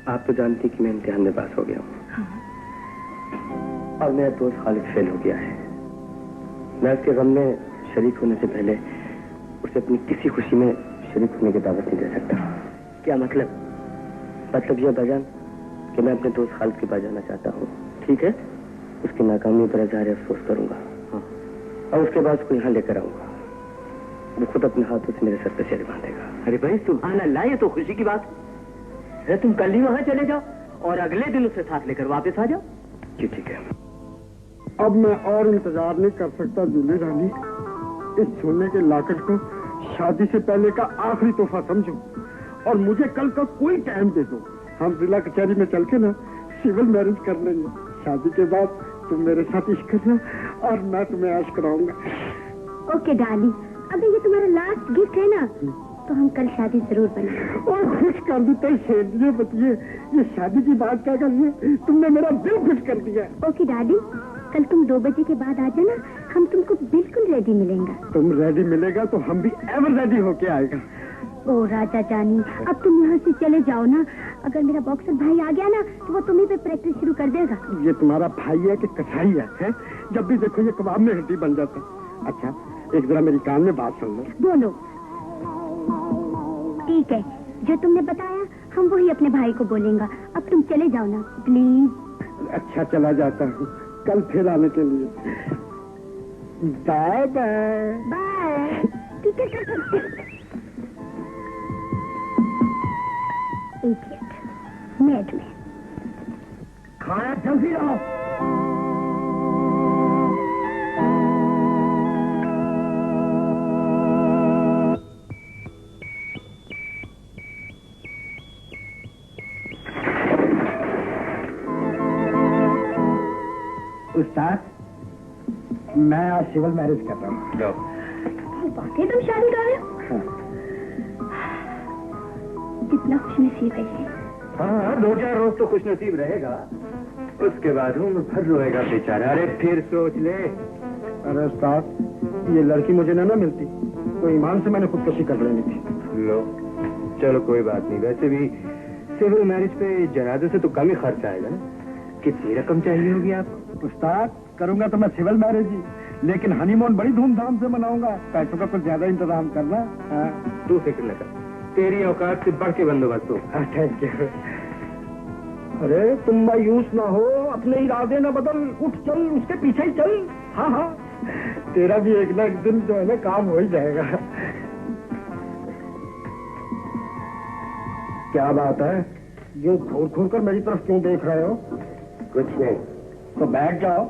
आप तो जानती कि मैं इम्तिहान में पास हो गया हूँ। हाँ। और मेरा दोस्त खालिद फेल हो गया है। मैं उसके गम में शरीक होने से पहले उसे अपनी किसी खुशी में शरीक होने की दावत नहीं दे सकता। क्या मतलब? मतलब यह भाईजान कि मैं अपने दोस्त खालिद के पास जाना चाहता हूँ। ठीक है, उसकी नाकामी पर इज़हार अफसोस करूंगा। हाँ। और उसके बाद उसको यहाँ लेकर आऊंगा। वो खुद अपने हाथों से मेरे सर पर सेहरा बांधेगा। अरे भाई सुभान अल्लाह, ये तो खुशी की बात है। तुम कल ही वहां चले जाओ और अगले दिन उसे साथ लेकर वापस आ जाओ। जी ठीक है। अब मैं और इंतजार नहीं कर सकता जूली रानी। इस सोने के लाकट को शादी से पहले का आखिरी तोहफा समझो और मुझे कल का कोई टाइम दे दो। हम जिला कचहरी में चल के ना सिविल मैरिज कर लेंगे। शादी के बाद तुम मेरे साथ इश्क करना और मैं तुम्हें ऐश कराऊंगा। ओके डार्लिंग, अगर ये तुम्हारा लास्ट गिफ्ट है ना, तो हम कल शादी जरूर बनाएंगे। और खुश कर देते शेरनिए बतिए, ये शादी की बात क्या कर रही? तुमने मेरा दिल खुश कर दिया। ओके डार्लिंग, कल तुम 2 बजे के बाद आ जाना, हम तुमको बिल्कुल रेडी मिलेंगे। तुम रेडी मिलेगा तो हम भी एवर रेडी होके आएगा। ओ राजा जानी, अब तुम यहाँ से चले जाओ ना। अगर मेरा बॉक्सर भाई आ गया ना, तो वो तुम्हीं पे प्रैक्टिस शुरू कर देगा। ये तुम्हारा भाई है कि कसाई है? जब भी देखो ये कबाब में हड्डी बन जाता। अच्छा, एक जरा मेरी कान में बात सुन लो। बोलो। ठीक है, जो तुमने बताया हम वही अपने भाई को बोलेंगे। अब तुम चले जाओ ना प्लीज। अच्छा, चला जाता हूँ, कल फिर आने के लिए। Bye bye. बाय। मैड में खाना जल्दी लाओ। उस्ताद, मैं आज सिविल मैरिज कर रहा हूँ। वाकई तुम शादी कर रहे हो? कितना खुश नसीब है ये। हाँ, 2-4 रोज तो खुश नसीब रहेगा, उसके बाद उम्र भर रोएगा बेचारा। अरे फिर सोच ले। अरे उस्ताद, ये लड़की मुझे ना मिलती तो ईमान से मैंने खुदकशी कर लेनी थी। लो चलो कोई बात नहीं। वैसे भी सिविल मैरिज पे जनाजे से तो कम ही खर्च आएगा ना। कितनी रकम चाहिए होगी आपको? उस्ताद, करूंगा तो मैं सिविल मैरिज ही, लेकिन हनीमून बड़ी धूमधाम से मनाऊंगा। पैसों का कुछ ज्यादा इंतजाम करना। तू फिक्र न कर, तेरी औकात से बढ़ के बंदोबस्त हो। Thank you. अरे तुम मायूस ना हो, अपने इरादे ना बदल, उठ चल, उसके पीछे ही चल। हाँ हाँ, तेरा भी एक ना एक दिन जो है ना काम हो ही जाएगा। क्या बात है, ये घूर घूर कर मेरी तरफ क्यों देख रहे हो? कुछ नहीं। तो बैठ जाओ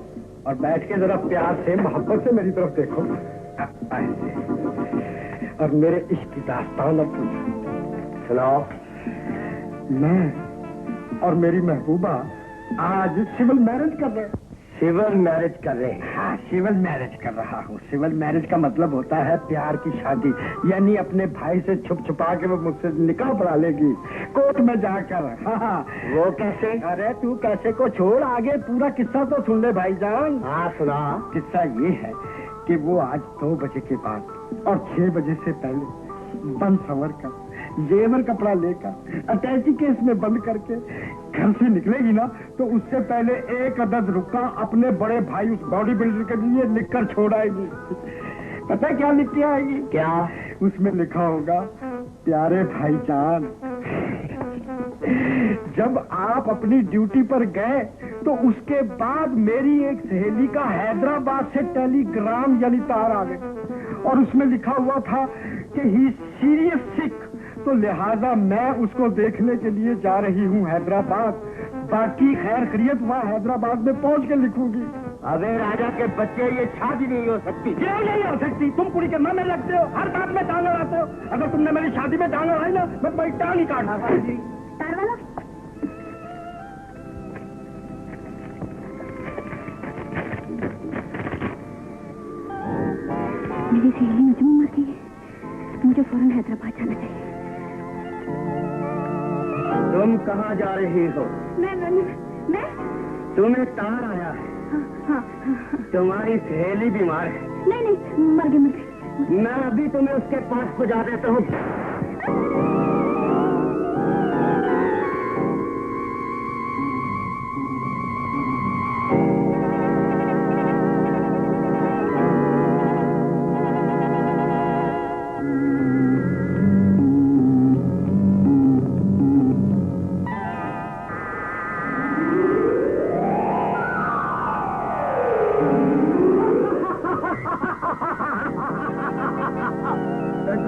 और बैठ के जरा प्यार से मोहब्बत से मेरी तरफ देखो। ऐसे। और मेरे इश्क की दास्तान अब पूछो। सुनाओ। मैं और मेरी महबूबा आज सिविल मैरिज कर रहे हैं। सिविल मैरिज कर रहे हैं? हाँ, सिविल मैरिज कर रहा हूँ। सिविल मैरिज का मतलब होता है प्यार की शादी, यानी अपने भाई से छुप छुपा के वो मुझसे निकाह पढ़ा लेगी कोर्ट में जाकर। हाँ। वो कैसे? अरे तू कैसे को छोड़, आगे पूरा किस्सा तो सुन ले भाईजान। हाँ सुना। किस्सा ये है कि वो आज 2 बजे के बाद और 6 बजे से पहले बंद संवर का जेवर कपड़ा लेकर अटैची केस में बंद करके घर से निकलेगी ना, तो उससे पहले 1 अदद रुपया अपने बड़े भाई उस बॉडी बिल्डर के लिए लिखकर छोड़ आएगी। पता क्या लिख के आएगी? क्या? उसमें लिखा होगा, प्यारे भाईजान, जब आप अपनी ड्यूटी पर गए तो उसके बाद मेरी एक सहेली का हैदराबाद से टेलीग्राम यानी तार आ गई और उसमें लिखा हुआ था कि ही सीरियस सिक, तो लिहाजा मैं उसको देखने के लिए जा रही हूँ हैदराबाद। बाकी खैर खैरियत वहाँ हैदराबाद में पहुँच के लिखूंगी। अबे राजा के बच्चे, ये शादी नहीं हो सकती। क्यों नहीं हो सकती? तुम पूरी के माँ में लगते हो, हर बात में टांग अड़ाते हो। अगर तुमने मेरी शादी में टांग अड़ाई ना, मैं तुम्हारी टांग ही काटना। तार वाला मेरी सहेली नजमू मर गई है, मुझे फौरन हैदराबाद जाना चाहिए। तुम कहाँ जा रही हो? मैं तुम्हें तार आया है। हाँ, तुम्हारी सहेली बीमार है। नहीं मर गई। मैं अभी तुम्हें उसके पास पहुंचा देता हूँ।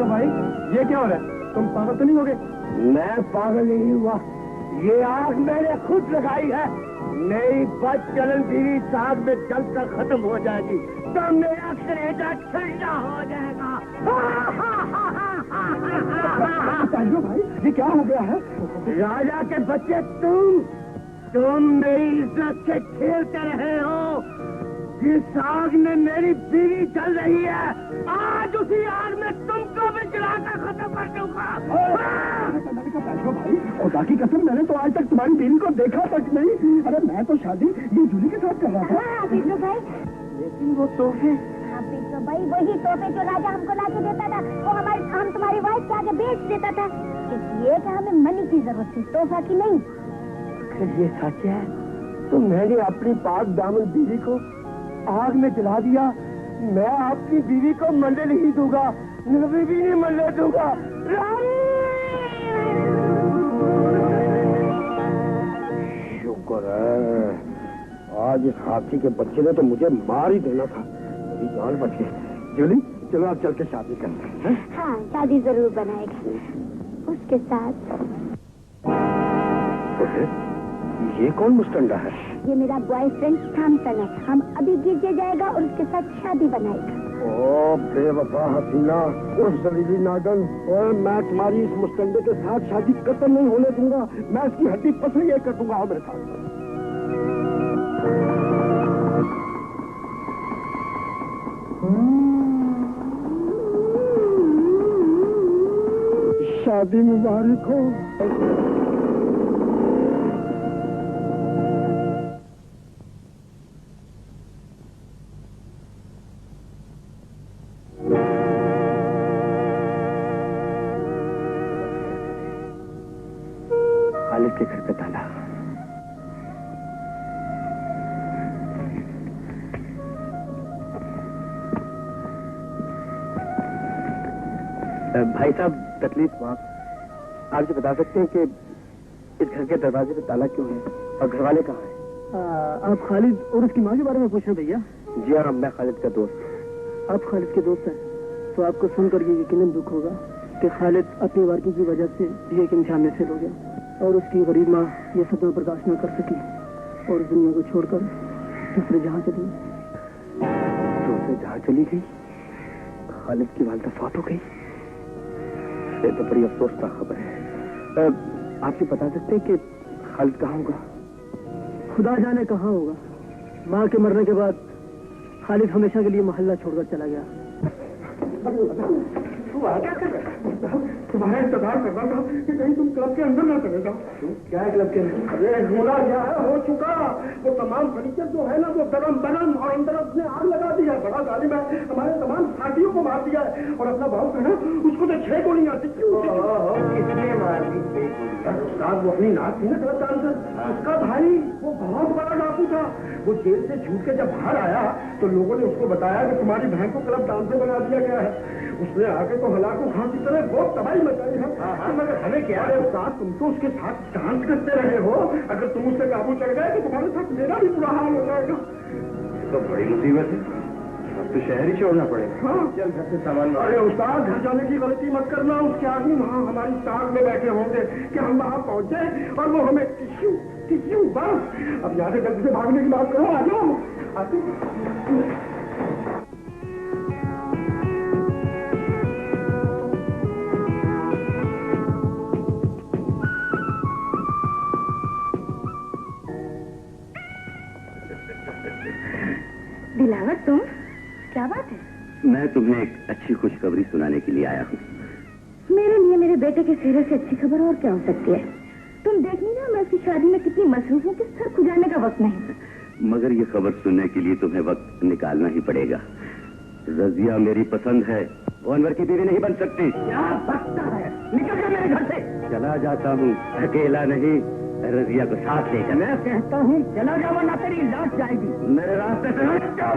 भाई ये क्या हो रहा है? तुम पागल तो नहीं हो गए? मैं पागल नहीं हुआ, ये आग मैंने खुद लगाई है। मेरी बद चलन बीवी साग में जलकर खत्म हो जाएगी, तो मेरा कलेजा ठंडा हो जाएगा। भाई ये क्या हो गया है? राजा के बच्चे, तुम मेरी इज्जत से खेलते रहे हो। जिस आग में मेरी बीवी जल रही है, आज उसी आग में तुमको भी जलाकर खत्म कर दूंगा। भाई खुदा की कसम, मैंने तो आज तक तुम्हारी बीवी को देखा तक नहीं। अरे मैं तो शादी ये जूली के साथ कर रहा था। हाँ पिंटू भाई, लेकिन वो तोहफे। हाँ पिंटू भाई, वही तोहफे जो राजा हमको ला के देता था, वो हम तुम्हारी वाइफ के आगे बेच देता था, इसलिए कि हमें मनी की जरूरत थी, तोहफा की नहीं। अगर ये सच है तो मैंने अपनी पाक दामन बीवी को आग में जला दिया। मैं अपनी बीवी को मरने नहीं दूंगा, नबी भी नहीं मरने दूंगा। शुक्र है आज इस हाथी के बच्चे ने तो मुझे मार ही देना था, मेरी जान बच गई। जूली चलो आप चल के शादी करते हैं। हाँ शादी जरूर बनाएगा उसके साथ। ये कौन मुस्टंडा है? ये मेरा बॉयफ्रेंड थॉमसन है, हम अभी गिरजे जाएगा और उसके साथ शादी बनाएगा। ओ बेवफा हसीना, उस जलीली नागन, और मैं तुम्हारी इस मुस्टंडे के साथ शादी कतई नहीं होने दूंगा। मैं इसकी हड्डी पसली कर दूंगा। आओ मेरे साथ। शादी मुबारक हो। खालिद के घर पे ताला। भाई साहब तकलीफ आप जो बता सकते हैं कि इस घर के दरवाजे पे ताला क्यों है और घर वाले कहाँ हैं? आप खालिद और उसकी माँ के बारे में पूछ रहे भैया? जी हाँ, मैं खालिद का दोस्त। आप खालिद के दोस्त हैं तो आपको सुनकर ये यकीनन दुख होगा कि खालिद अपनी वर्किंग की वजह से ये एक इंसान में फेल हो गया और उसकी गरीब माँ ये सदमा बर्दाश्त न कर सकी और इस दुनिया को छोड़कर दूसरे जहां चली गई। दूसरे जहां चली गई? खालिद की वालिदा फौत हो गई? ये तो बड़ी अफसोसनाक खबर है। आपसे बता सकते हैं कि खालिद कहाँ होगा? खुदा जाने कहाँ होगा। माँ के मरने के बाद खालिद हमेशा के लिए मोहल्ला छोड़कर चला गया। क्या कर रहे? तुम्हारा इंतजार कर रहा था कि कहीं तुम क्लब के अंदर ना चले जाओ। क्या है क्लब के अंदर? अरे होना क्या है, हो चुका। वो तमाम फर्नीचर जो है ना वो दरम और अंदर उसने आग लगा दिया। बड़ा जालिम है, हमारे तमाम साथियों को मार दिया है और अपना भाव है ना उसको तो 6 गोलियां आती। किसने मार दी? वो अपनी नाक थी ना क्लब डांसर, उसका भाई वो बहुत बड़ा डाकू था। वो जेल से छूट के जब बाहर आया तो लोगों ने उसको बताया कि तुम्हारी बहन को क्लब डांसर बना दिया गया है। उसने आके तो हलाको खां की तरह बहुत तबाही मचाई है। मगर हमें क्या है साथ, तुम तो उसके साथ डांस करते रहे हो। अगर तुम उससे काबू चढ़ गए तो तुम्हारे साथ मेरा भी बुरा हाल हो जाएगा। तो बड़ी मुसीबत है, अब तो शहर ही छोड़ना पड़ेगा। हाँ चल घर से सामान। अरे उस्ताद घर जाने की गलती मत करना। उसके आदमी वहाँ हमारी साथ में बैठे होंगे कि हम वहाँ पहुँचे और वो हमें टिश्यू बस। अब यहाँ से जल्दी से भागने की बात करो। आ जाओ आते। दिलावर तुम, क्या बात है? मैं तुम्हें एक अच्छी खुशखबरी सुनाने के लिए आया हूँ। मेरे लिए मेरे बेटे के चेहरे से अच्छी खबर और क्या हो सकती है? तुम देख नहीं ना मैं उसकी शादी में कितनी मसरूफ हूँ कि सर खुजाने का वक्त नहीं। मगर ये खबर सुनने के लिए तुम्हें वक्त निकालना ही पड़ेगा। रजिया मेरी पसंद है, वो अनवर की बीवी नहीं बन सकती। क्या बकता है? निकल जा मेरे घर से। चला जाता हूँ, अकेला नहीं, रजिया को साथ लेकर। मैं कहता हूँ चला जा वरना तेरी लाश जाएगी। मेरे रास्ते से हट जाओ।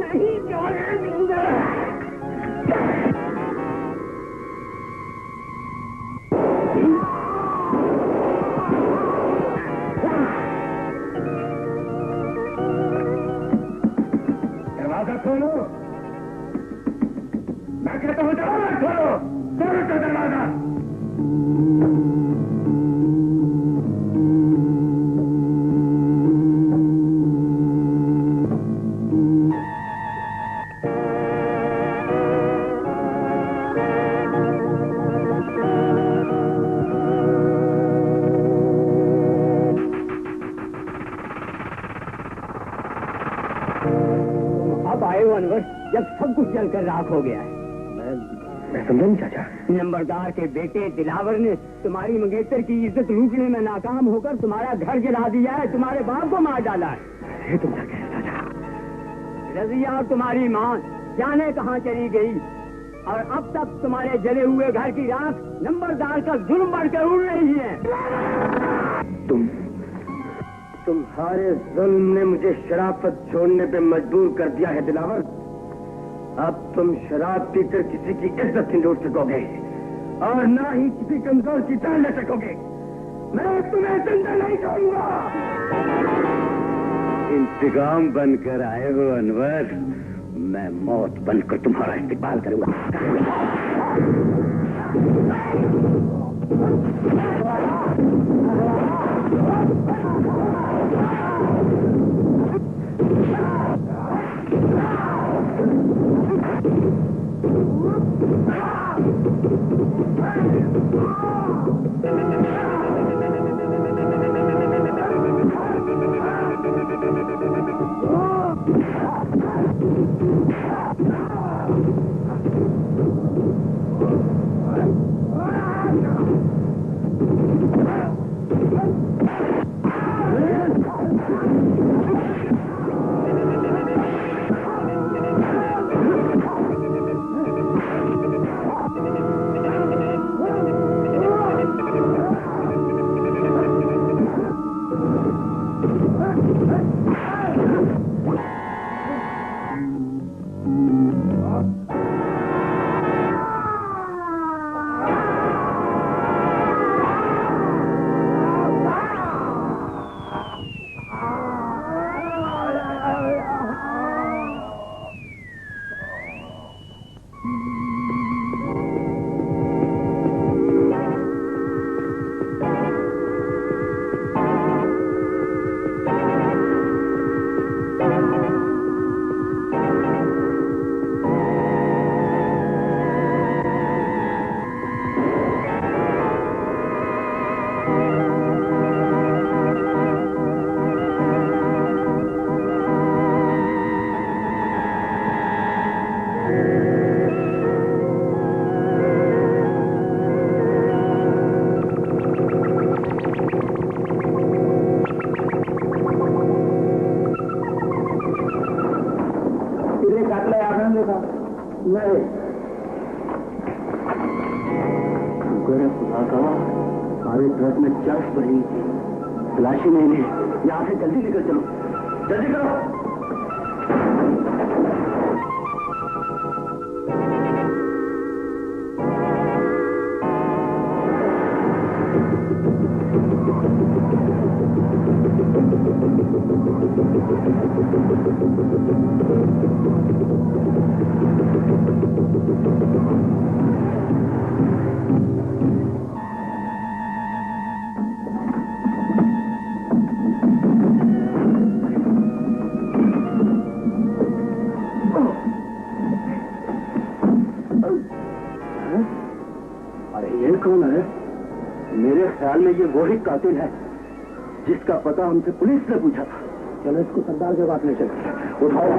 नहीं जाने दूंगा। दरवाजा खोलो। मैं कहता हूँ दरवाजा खोलो। खोलो तो दरवाजा। अब आए हो अनवर, जब सब कुछ जलकर राख हो गया है। मैं समझा नहीं चाचा। नंबरदार के बेटे दिलावर ने तुम्हारी मंगेतर की इज्जत लूटने में नाकाम होकर तुम्हारा घर जला दिया है, तुम्हारे बाप को मार डाला है। ये तुम क्या कह रहे चाचा? रजिया और तुम्हारी माँ जाने कहाँ चली गई और अब तक तुम्हारे जले हुए घर की राख नंबरदार का जुल्म बढ़कर उड़ रही है। तुम्हारे जुल्म ने मुझे शराफत छोड़ने पे मजबूर कर दिया है दिलावर। अब तुम शराब पीकर किसी की इज्जत नहीं लूट सकोगे और ना ही किसी कमजोर की जान ले सकोगे। मैं तुम्हें जिंदा नहीं छोड़ूंगा। इंतकाम बनकर आए हो अनवर, मैं मौत बनकर तुम्हारा इस्तेमाल करूंगा। शुक्र है खुदा का, सारे ट्रक में चर्च भरी थी, तलाशी नहीं ली। यहाँ से जल्दी निकल चलो, जल्दी करो। कौन है? मेरे ख्याल में ये वो ही कातिल है जिसका पता हमसे पुलिस ने पूछा था। चलो इसको सरदार के पास ले चलो। उठाओ।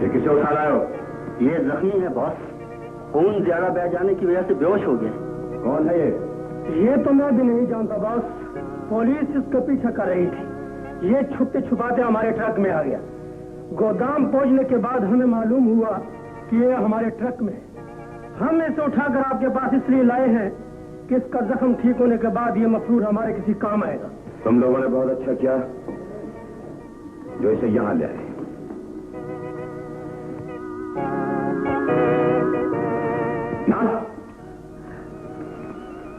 ये किसे उठा रहे हो? ये जख्मी है बॉस, खून ज्यादा बह जाने की वजह से बेहोश हो गया। कौन है ये तो मैं भी नहीं जानता बॉस, पुलिस इसका पीछा कर रही थी। ये छुपते छुपाते हमारे ट्रक में आ गया। गोदाम पहुंचने के बाद हमें मालूम हुआ कि ये हमारे ट्रक में है। हम इसे उठाकर आपके पास इसलिए लाए हैं कि इसका जख्म ठीक होने के बाद ये मफरूर हमारे किसी काम आएगा। तुम लोगों ने बहुत अच्छा किया जो इसे यहाँ ले आए।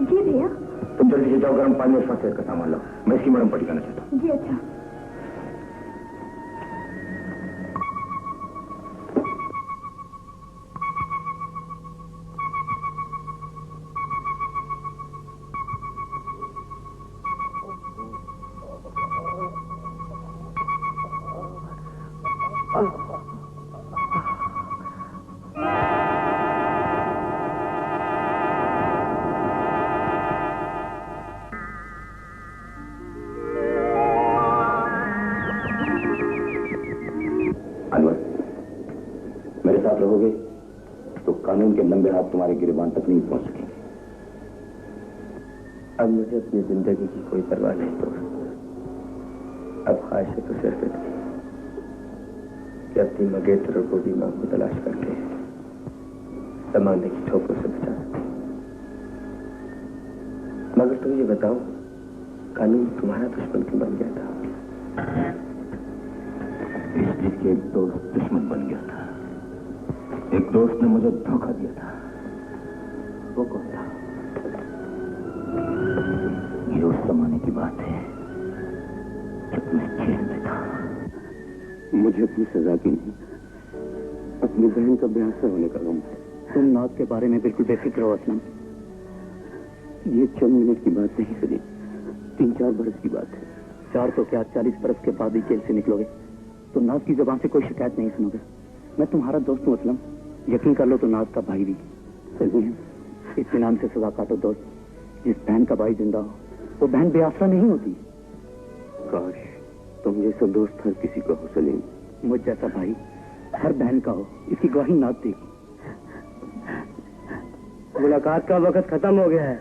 जी भैया। तुम जल्दी से जाओ, गर्म पानी और फर्स्ट एड का सामान लो। मैं इसकी मरहम पट्टी करना चाहता हूँ। जी अच्छा। रहोगे तो कानून के लंबे हाथ तुम्हारे गिरबान तक नहीं पहुंच सकेंगे। अब मुझे अपनी जिंदगी की कोई परवाह नहीं दोस्त। अब ख्वाहिश है तो सिर्फ इतनी कि अपनी मंगेतर और बूढ़ी मां को तलाश करके जमाने की ठोकों से बचा सके। मगर तुम ये बताओ, कानून तुम्हारा दुश्मन क्यों बन गया था? इसलिए कि एक दोस्त दुश्मन बन गया था। एक दोस्त ने मुझे धोखा दिया था। वो कौन था? ये उस जमाने की बात है जब मैं जेल में था। मुझे अपनी सजा की नहीं, अपनी बहन का ब्याह से होने का गम है। तुम नाज के बारे में बिल्कुल बेफिक्र हो असलम। ये चंद मिनट की बात नहीं सुनी, 3-4 बरस की बात है। 4 तो क्या 40 बरस के बाद ही जेल से निकलोगे तो नाज की जुबान से कोई शिकायत नहीं सुनोगे। मैं तुम्हारा दोस्त हूँ असलम, यकीन कर लो तो नाज का भाई भी। इत्मीनान से सजा काटो दोस्त। जिस बहन का भाई जिंदा हो वो बहन बेआसरा नहीं होती। काश तुम जैसा दोस्त हर किसी का हो सलीम। मुझ जैसा भाई हर बहन का हो, इसकी गवाही नाज देगी। मुलाकात का वक्त खत्म हो गया है।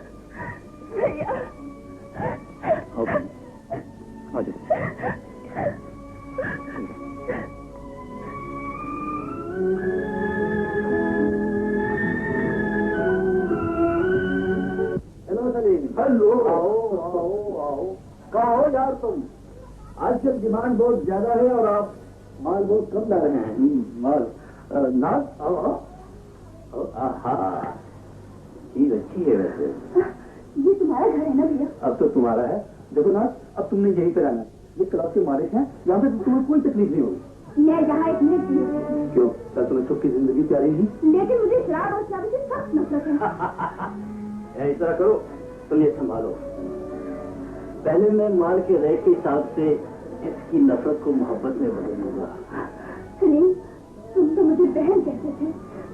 आओ बहन, आ जाओ। हेलो, आओ आओ आओ। कहाँ हो यार तुम? आजकल डिमांड बहुत ज्यादा है और आप माल बहुत कम ला रहे हैं। माल नाज आओ आओ। चीज अच्छी है वैसे। ये तुम्हारा घर है ना भैया? अब तो तुम्हारा है। देखो नाज, अब तुमने यहीं पे रहना। ये क्लब के मालिक हैं, यहाँ पे तुम्हें कोई तकलीफ नहीं होगी। मैं यहाँ 1 मिनट भी नहीं रुकूंगी। क्यों? क्या तुम्हें सुख की जिंदगी प्यारी नहीं? लेकिन मुझे शराब और शराबी से सख्त नफरत है। इस तरह करो, तुम ये संभालो। पहले मैं माल के रेट के हिसाब से इसकी नफरत को मोहब्बत में बदलूंगा। सलीम, तुम तो मुझे बहन कहते थे।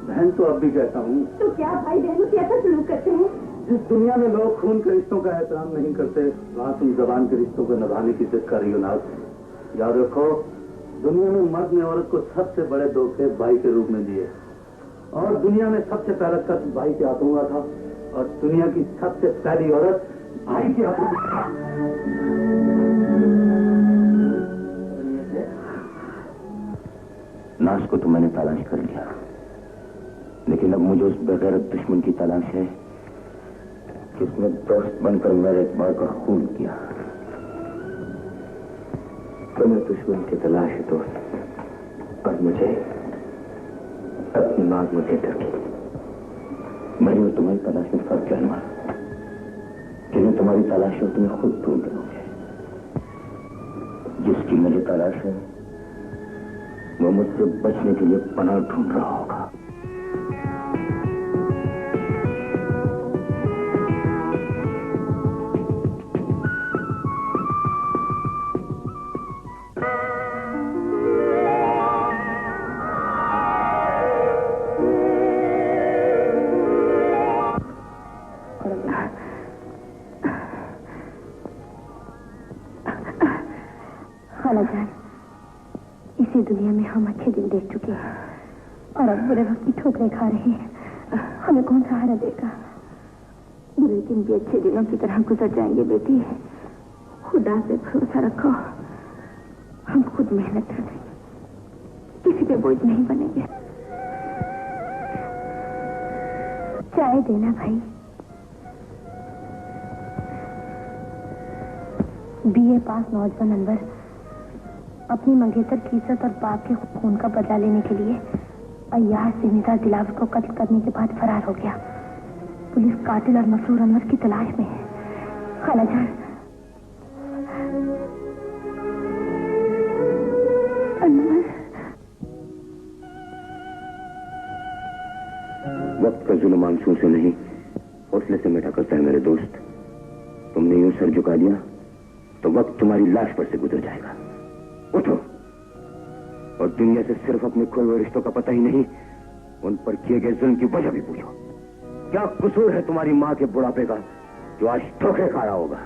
बहन तो अब भी कहता हूँ। तो क्या भाई बहनों से ऐसा सलूक करते हैं? जिस दुनिया में लोग खून के रिश्तों का एहतराम नहीं करते, वहाँ तुम जबान के रिश्तों को निभाने की जिद कर रही हो नाज। याद रखो, दुनिया में मर्द ने औरत को सबसे बड़े धोखे भाई के रूप में दिए, और दुनिया में सबसे पहला कत्ल भाई के हाथों हुआ था, और दुनिया की सबसे पहली औरत भाई के हाथों। लाश को तो मैंने तलाश कर लिया, लेकिन अब मुझे उस बेगैरत दुश्मन की तलाश है जिसने दोस्त बनकर मेरे इकबाल का खून किया। तुम्हें दुश्मन की तलाश है दोस्त, और मुझे अपनी नाज मंगेतर की। मेरी और तुम्हारी तलाश में फर्क है ना, कि मैं तुम्हारी तलाश में तुम्हें खुद ढूंढ रहा हूं। जिसकी मुझे तलाश है वो मुझसे बचने के लिए पनाह ढूंढ रहा होगा। इसी दुनिया में हम अच्छे दिन देख चुके हैं और अब बुरे वक्त की ठोकरें खा रहे हैं। हमें कौन सहारा देगा? बुरे दिन भी अच्छे दिनों की तरह गुजर जाएंगे बेटी। खुदा पे भरोसा रखो, हम खुद मेहनत करेंगे, किसी पे बोझ नहीं बनेंगे। चाय देना भाई। बीए पास नौजवान अनवर अपनी मंगेतर की इज्जत और बाप के खून का बदला लेने के लिए अय्याज जिम्मेदार दिलावर को कत्ल करने के बाद फरार हो गया। पुलिस कातिल और मसरूर अनवर की तलाश में है। खालाजान, अनवर वक्त का जुल्म आंसू से नहीं, हौसले से मिटा करता है मेरे दोस्त। तुमने यूं सर झुका दिया तो वक्त तुम्हारी लाश पर से गुजर जाएगा। उठो और दुनिया से सिर्फ अपने खोए हुए रिश्तों का पता ही नहीं, उन पर किए गए जुल्म की वजह भी पूछो। क्या कसूर है तुम्हारी मां के बुढ़ापे का जो आज धोखे खा रहा होगा?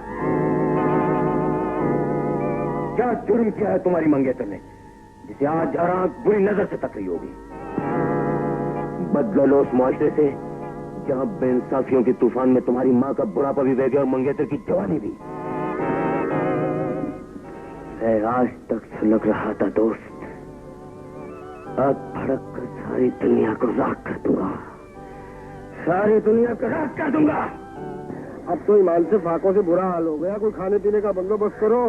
क्या जुर्म किया है तुम्हारी मंगेतर ने जिसे आज हर आंख बुरी नजर से तक रही होगी? बदलो लो उस मुआशरे से जहां बेइंसाफियों के तूफान में तुम्हारी मां का बुढ़ापा भी बह गया और मंगेतर की जवानी भी। आज तक सुलग रहा था दोस्त, अब भड़क कर सारी दुनिया को राख कर दूंगा, सारी दुनिया को राख कर दूंगा। अब तो ईमान से फाकों से बुरा हाल हो गया, कोई खाने पीने का बंदोबस्त करो।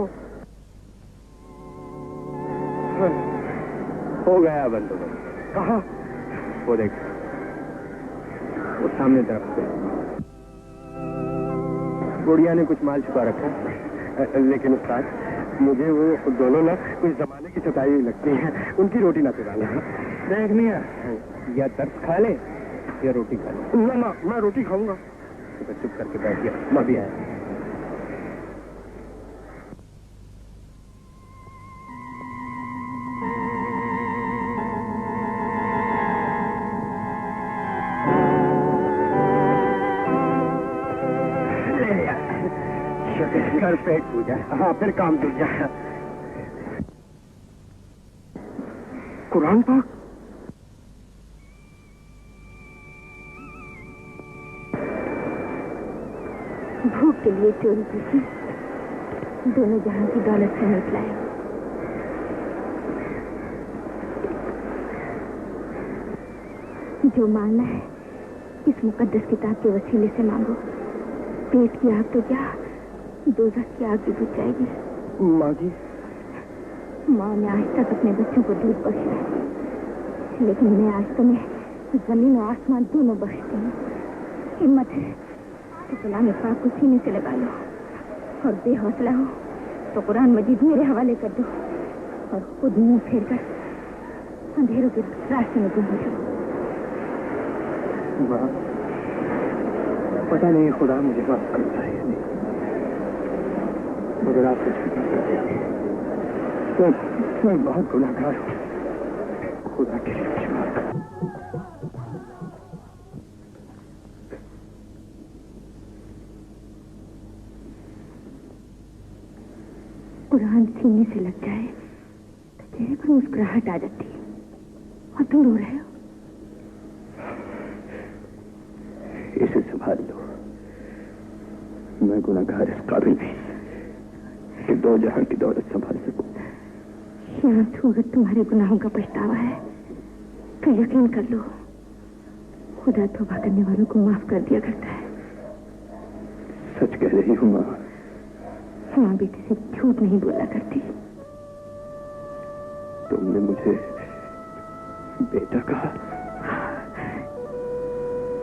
हो गया बंदोबस्त। कहाँ? वो देख, वो सामने तरफ से गुड़िया ने कुछ माल छुपा रखा है, लेकिन उस्ताद मुझे वो दोनों ना कुछ जमाने की सताई हुई लगती है। उनकी रोटी ना चुराना। देख मियां, या दर्द खा ले या रोटी खा ले। ना ना, मैं रोटी खाऊंगा। तो चुप करके बैठ गया, मैं भी आया। घर पेट पूजा। हाँ, फिर काम दूर जा। कुरान पाक भूख के लिए चोरी की थी, दोनों जहां की दौलत से निकलाए। जो मांगना है इस मुकद्दस किताब के वसीले से मांगो। पेट की आग तो क्या, दोज़ख की आग भी बुझ जाएगी। माँ जी, माँ ने आज तक अपने बच्चों को दूध बख्शा है, लेकिन मैं आज तुम्हें जमीन और आसमान दोनों बख्शती हूँ। हिम्मत है तो कलाम पाक को सीने से लगा लो, और बेहौसला हो तो कुरान मजीद मेरे हवाले कर दो और खुद मुंह फेर कर अंधेरों के रास्ते में गुम हो जाओ। पता नहीं खुदा मुझे माफ करता है या नहीं, मगर आप तो मैं बहुत गुनाहगार हूँ। खुदा के लिए मुझे माफ कर। कुरान सीने से लग जाए तो चेहरे पर मुस्कुराहट आ जाती है। और तुम रो रहे हो? इसे संभाल लो। मैं गुनाहगार इस काबिल भी कि दो जहां की दौलत संभाल सकूं। शायद अगर तुम्हारे गुनाहों का पछतावा है तो यकीन कर लो, खुदा तौबा करने वालों को माफ कर दिया करता है। सच कह रही हूँ माँ। माँ बेटे से झूठ नहीं बोला करती। तुमने मुझे बेटा कहा?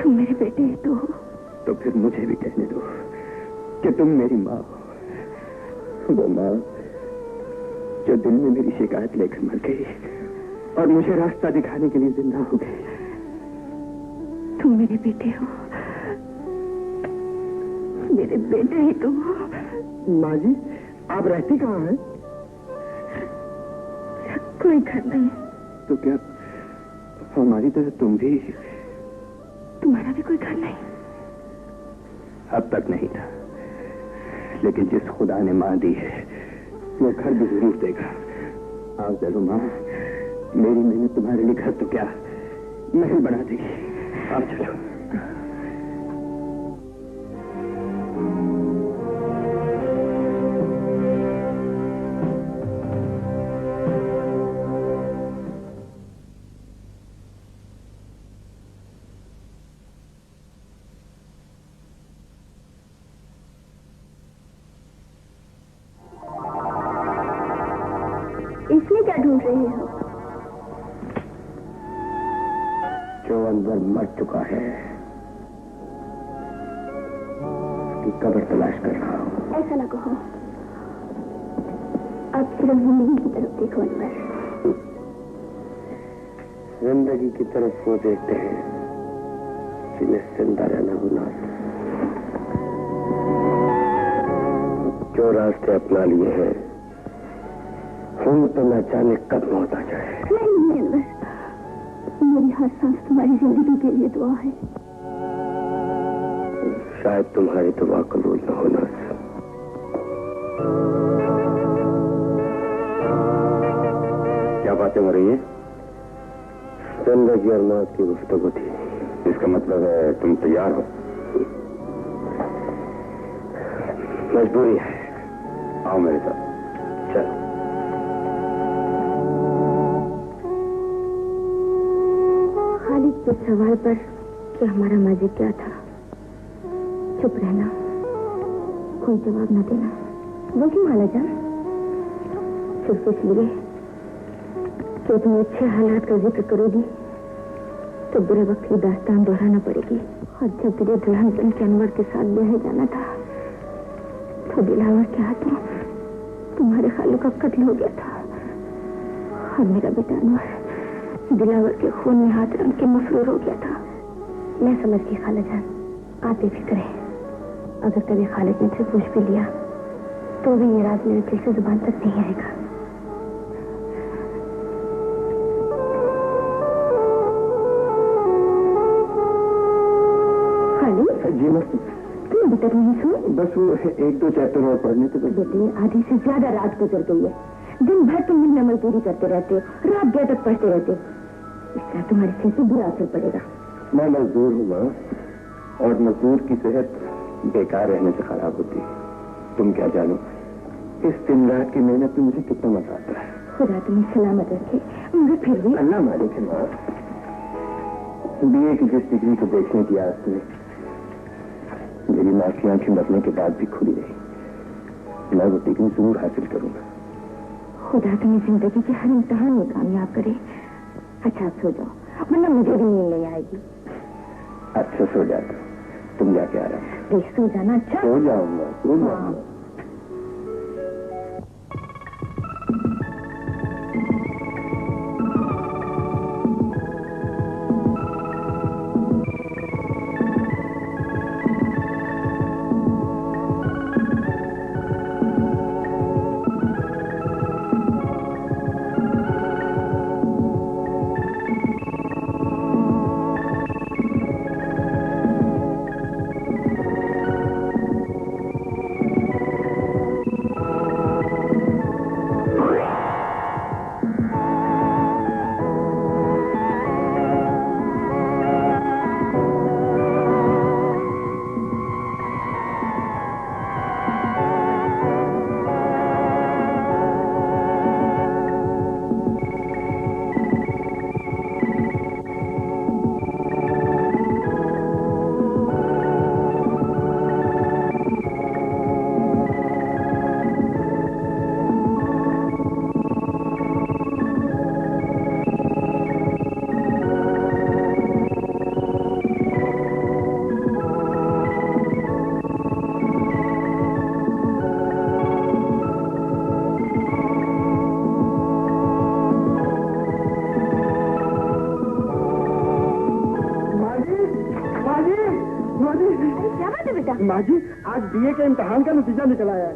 तुम मेरे बेटे तो हो। तो फिर मुझे भी कहने दो कि तुम मेरी माँ हो। वो माँ जो दिन में मेरी शिकायत लेकर मर गई और मुझे रास्ता दिखाने के लिए जिंदा हो गई। तुम मेरे बेटे हो, मेरे बेटे ही तुम हो। माँ जी, आप रहती कहाँ हैं? कोई घर नहीं। तो क्या हमारी तरह तुम भी? तुम्हारा भी कोई घर नहीं? अब तक नहीं था, लेकिन जिस खुदा ने माँ दी है वो घर भी जरूर देगा। आप चलो माँ, मेरी मेहनत तुम्हारे लिए घर तो क्या महल बना देगी। आप चलो। इसमें क्या ढूंढ रहे हो? जो अंदर मर चुका है उसकी कब्र तलाश कर रहा हूँ। ऐसा ना कहो, अब सिर्फ जिंदगी की तरफ देखो अनवर। जिंदगी की तरफ वो देखते हैं जिन्हें जिंदा रहना होना। जो रास्ते अपना लिए हैं उन तो न जाने कब मौत आ जाए। नहीं अनवर, मेरी हर सांस तुम्हारी जिंदगी के लिए दुआ है। शायद तुम्हारी दुआ कबूल न होना। क्या बातें हो रही है? जिंदगी और मौत की गुफ्तगू थी। इसका मतलब है तुम तैयार हो? मजबूरी है। आओ मेरे साथ। चलो। खालिद के सवाल पर कि हमारा माजी क्या था, चुप रहना, कोई जवाब न देना। वो क्यों खालाजान? सिर्फ इसलिए कि तुम अच्छे हालात का जिक्र करोगी तो बुरे वक्त की दास्तान दोहराना पड़ेगी। और जब तुझे दुल्हन बन के अनवर के साथ ब्याह जाना था तो दिलावर के हाथों तुम्हारे खालू का कत्ल हो गया था और मेरा बेटा अनवर दिलावर के खून में हाथ रंग के मफरूर हो गया था। मैं समझ गई खालाजान, आप बेफिक्र हैं। अगर कभी खालिद ने से पूछ भी लिया तो भी ये राज मेरे दिल से जुबान तक नहीं आएगा। खालिद जी मैं तुम अभी तक नहीं सुन? बस वो एक दो चैप्टर और पढ़ने थे। बेटे आधी से ज्यादा रात गुजर गई है। दिन भर तुम दिन में मजदूरी करते रहते हो, रात देर तक पढ़ते रहते हो। इसका तुम्हारे सेहत पर बुरा असर पड़ेगा। मैं मजदूर हूँ माँ, और मजदूर की सेहत बेकार रहने से खराब होती है। तुम क्या जानो इस दिन रात की मेहनत में मुझे कितना मजा आता है। खुदा तुम्हें सलामत रखे, मगर फिर भी अल्लाह मालिक है माँ। बीए की जिस डिग्री को देखने की आस में मेरी माँ की आंखें मरने के बाद भी खुली रही, मैं वो डिग्री जरूर हासिल करूंगा। खुदा तुम्हें जिंदगी के हर इम्तिहान में कामयाब करे। अच्छा आप सो जाओ, वरना मुझे भी नींद नहीं आएगी। अच्छा सो जाता, तुम जाके आराम देख सो जाना। अच्छा सो जाऊंगा, सो जाऊंगा। माँ जी, आज बीए के इम्तिहान का नतीजा निकल आया है।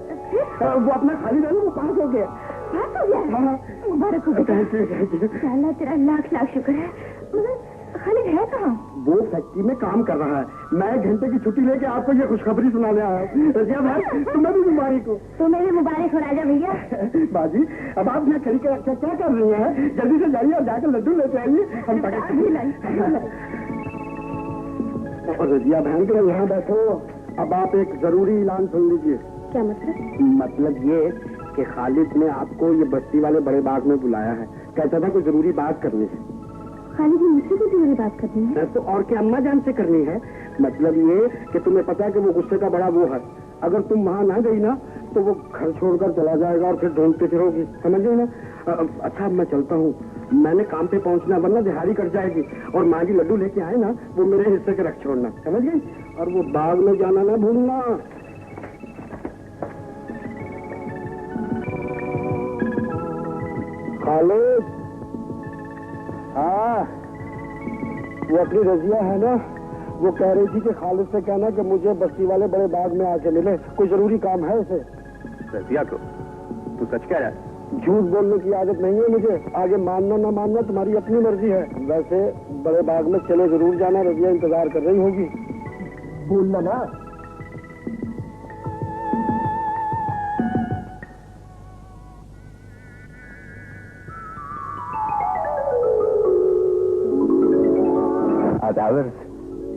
वो अपना खाली रहा, वो पास हो गया। पास हो गया? हाँ, मुबारक हो बेटा। अल्लाह तेरा लाख लाख शुक्र है। मगर खालिद है कहाँ? वो फैक्ट्री में काम कर रहा है। मैं 1 घंटे की छुट्टी लेके आपको ये खुशखबरी सुनाने आया हूँ। रजिया भाई, तुम्हें भी मुबारक हो। तुम्हें भी मुबारक हो राजा भैया। बाजी, अब आप यहाँ खड़ी क्या कर रही हैं? जल्दी से जाइए और जाकर लड्डू लेते आइए। हम और रजिया बहन के यहाँ बैठो। अब आप एक जरूरी ऐलान सुन लीजिए। क्या मतलब? मतलब ये कि खालिद ने आपको ये बस्ती वाले बड़े बाग में बुलाया है। कहता था कोई जरूरी बात करनी है। खालिद ने मुझसे कोई जरूरी बात करनी है? तो और क्या अम्मा जान से करनी है। मतलब ये कि तुम्हें पता है कि वो गुस्से का बड़ा वो है। अगर तुम वहाँ ना गई ना तो वो घर छोड़कर चला जाएगा और फिर ढूंढते फिरोगी, समझ गई ना। अच्छा, अब मैं चलता हूँ, मैंने काम पे पहुँचना, वरना दिहाड़ी कट जाएगी। और माँ जी लड्डू लेके आए ना, वो मेरे हिस्से के रख छोड़ना, समझ गई। और वो बाग में जाना ना भूलना। खालिद, हाँ, वो अपनी रजिया है ना, वो कह रही थी कि खालिद से कहना कि मुझे बस्ती वाले बड़े बाग में आके मिले, कोई जरूरी काम है उसे। रजिया को तू सच कह रहा है? झूठ बोलने की आदत नहीं है मुझे। आगे मानना ना मानना तुम्हारी अपनी मर्जी है। वैसे बड़े बाग में चले जरूर जाना, रजिया इंतजार कर रही होगी। बोलना ना।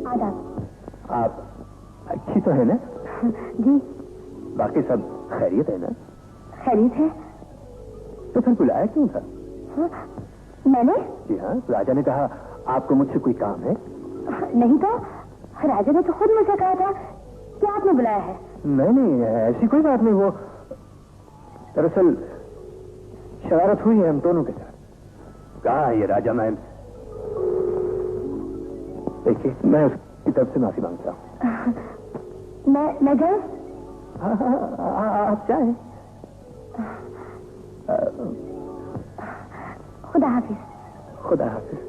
आदाब। आप अच्छी तो है ना? जी। बाकी सब खैरियत है ना? खैरियत है। तो फिर बुलाया क्यों था? हाँ, मैंने? जी हाँ, राजा ने कहा आपको मुझसे कोई काम है। नहीं तो राजा ने तो खुद मुझे कहा था कि आपने बुलाया है। नहीं, ऐसी कोई बात नहीं। वो दरअसल शरारत हुई है हम दोनों के साथ। कहा है ये राजा मैम? देखिए, मैं उसकी तरफ से माफी मांगता हूँ। मैं जाऊँ? आप चाहें। खुदा हाफिज। खुदा हाफिज।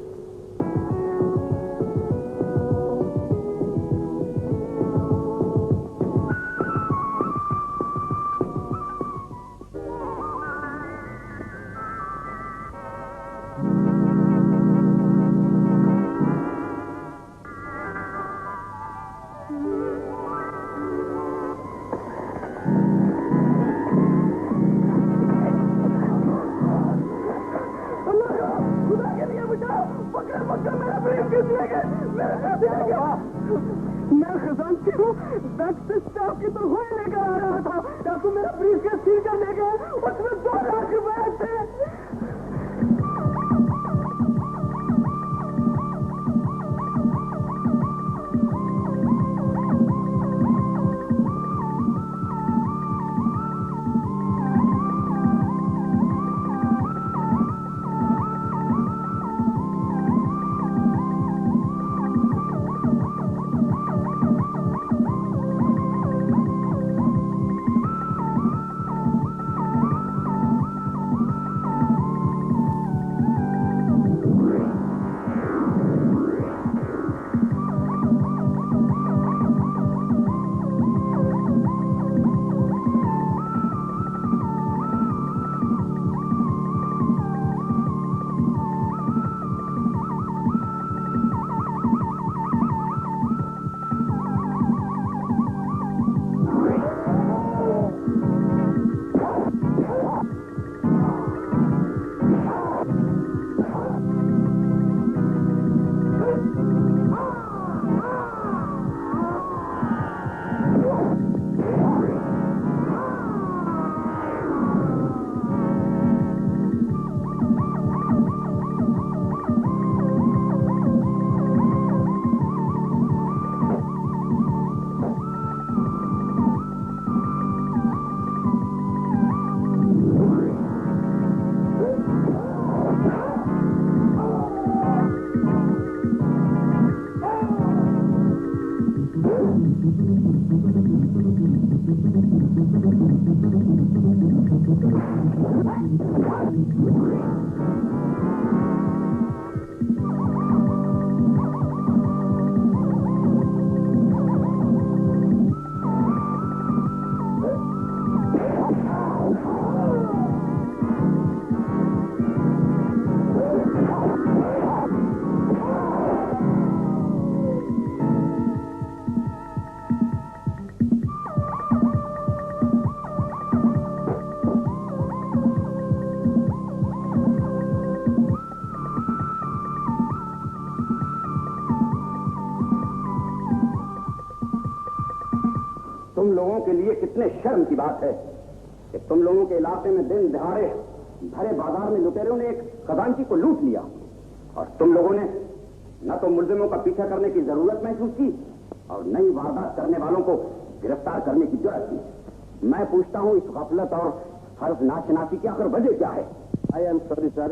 मैं खजानची हूँ, बैंक से आपकी तो हुए लेकर आ रहा था। डाकू मेरा ब्रीफकेस सील कर ले गए, उसमें 2 लाख रुपए थे। लोगों के लिए कितने शर्म की बात है कि तुम लोगों के इलाके में दिन दहाड़े भरे बाजार में लुटेरों ने एक खजांची को लूट लिया और तुम लोगों ने न तो मुलजिमों का पीछा करने की जरूरत महसूस की और न ही वारदात करने वालों को गिरफ्तार करने की जरूरत की। मैं पूछता हूं इस गफलत और फर्ज नाशनासी की आखिर वजह क्या है? आई एम सॉरी सर,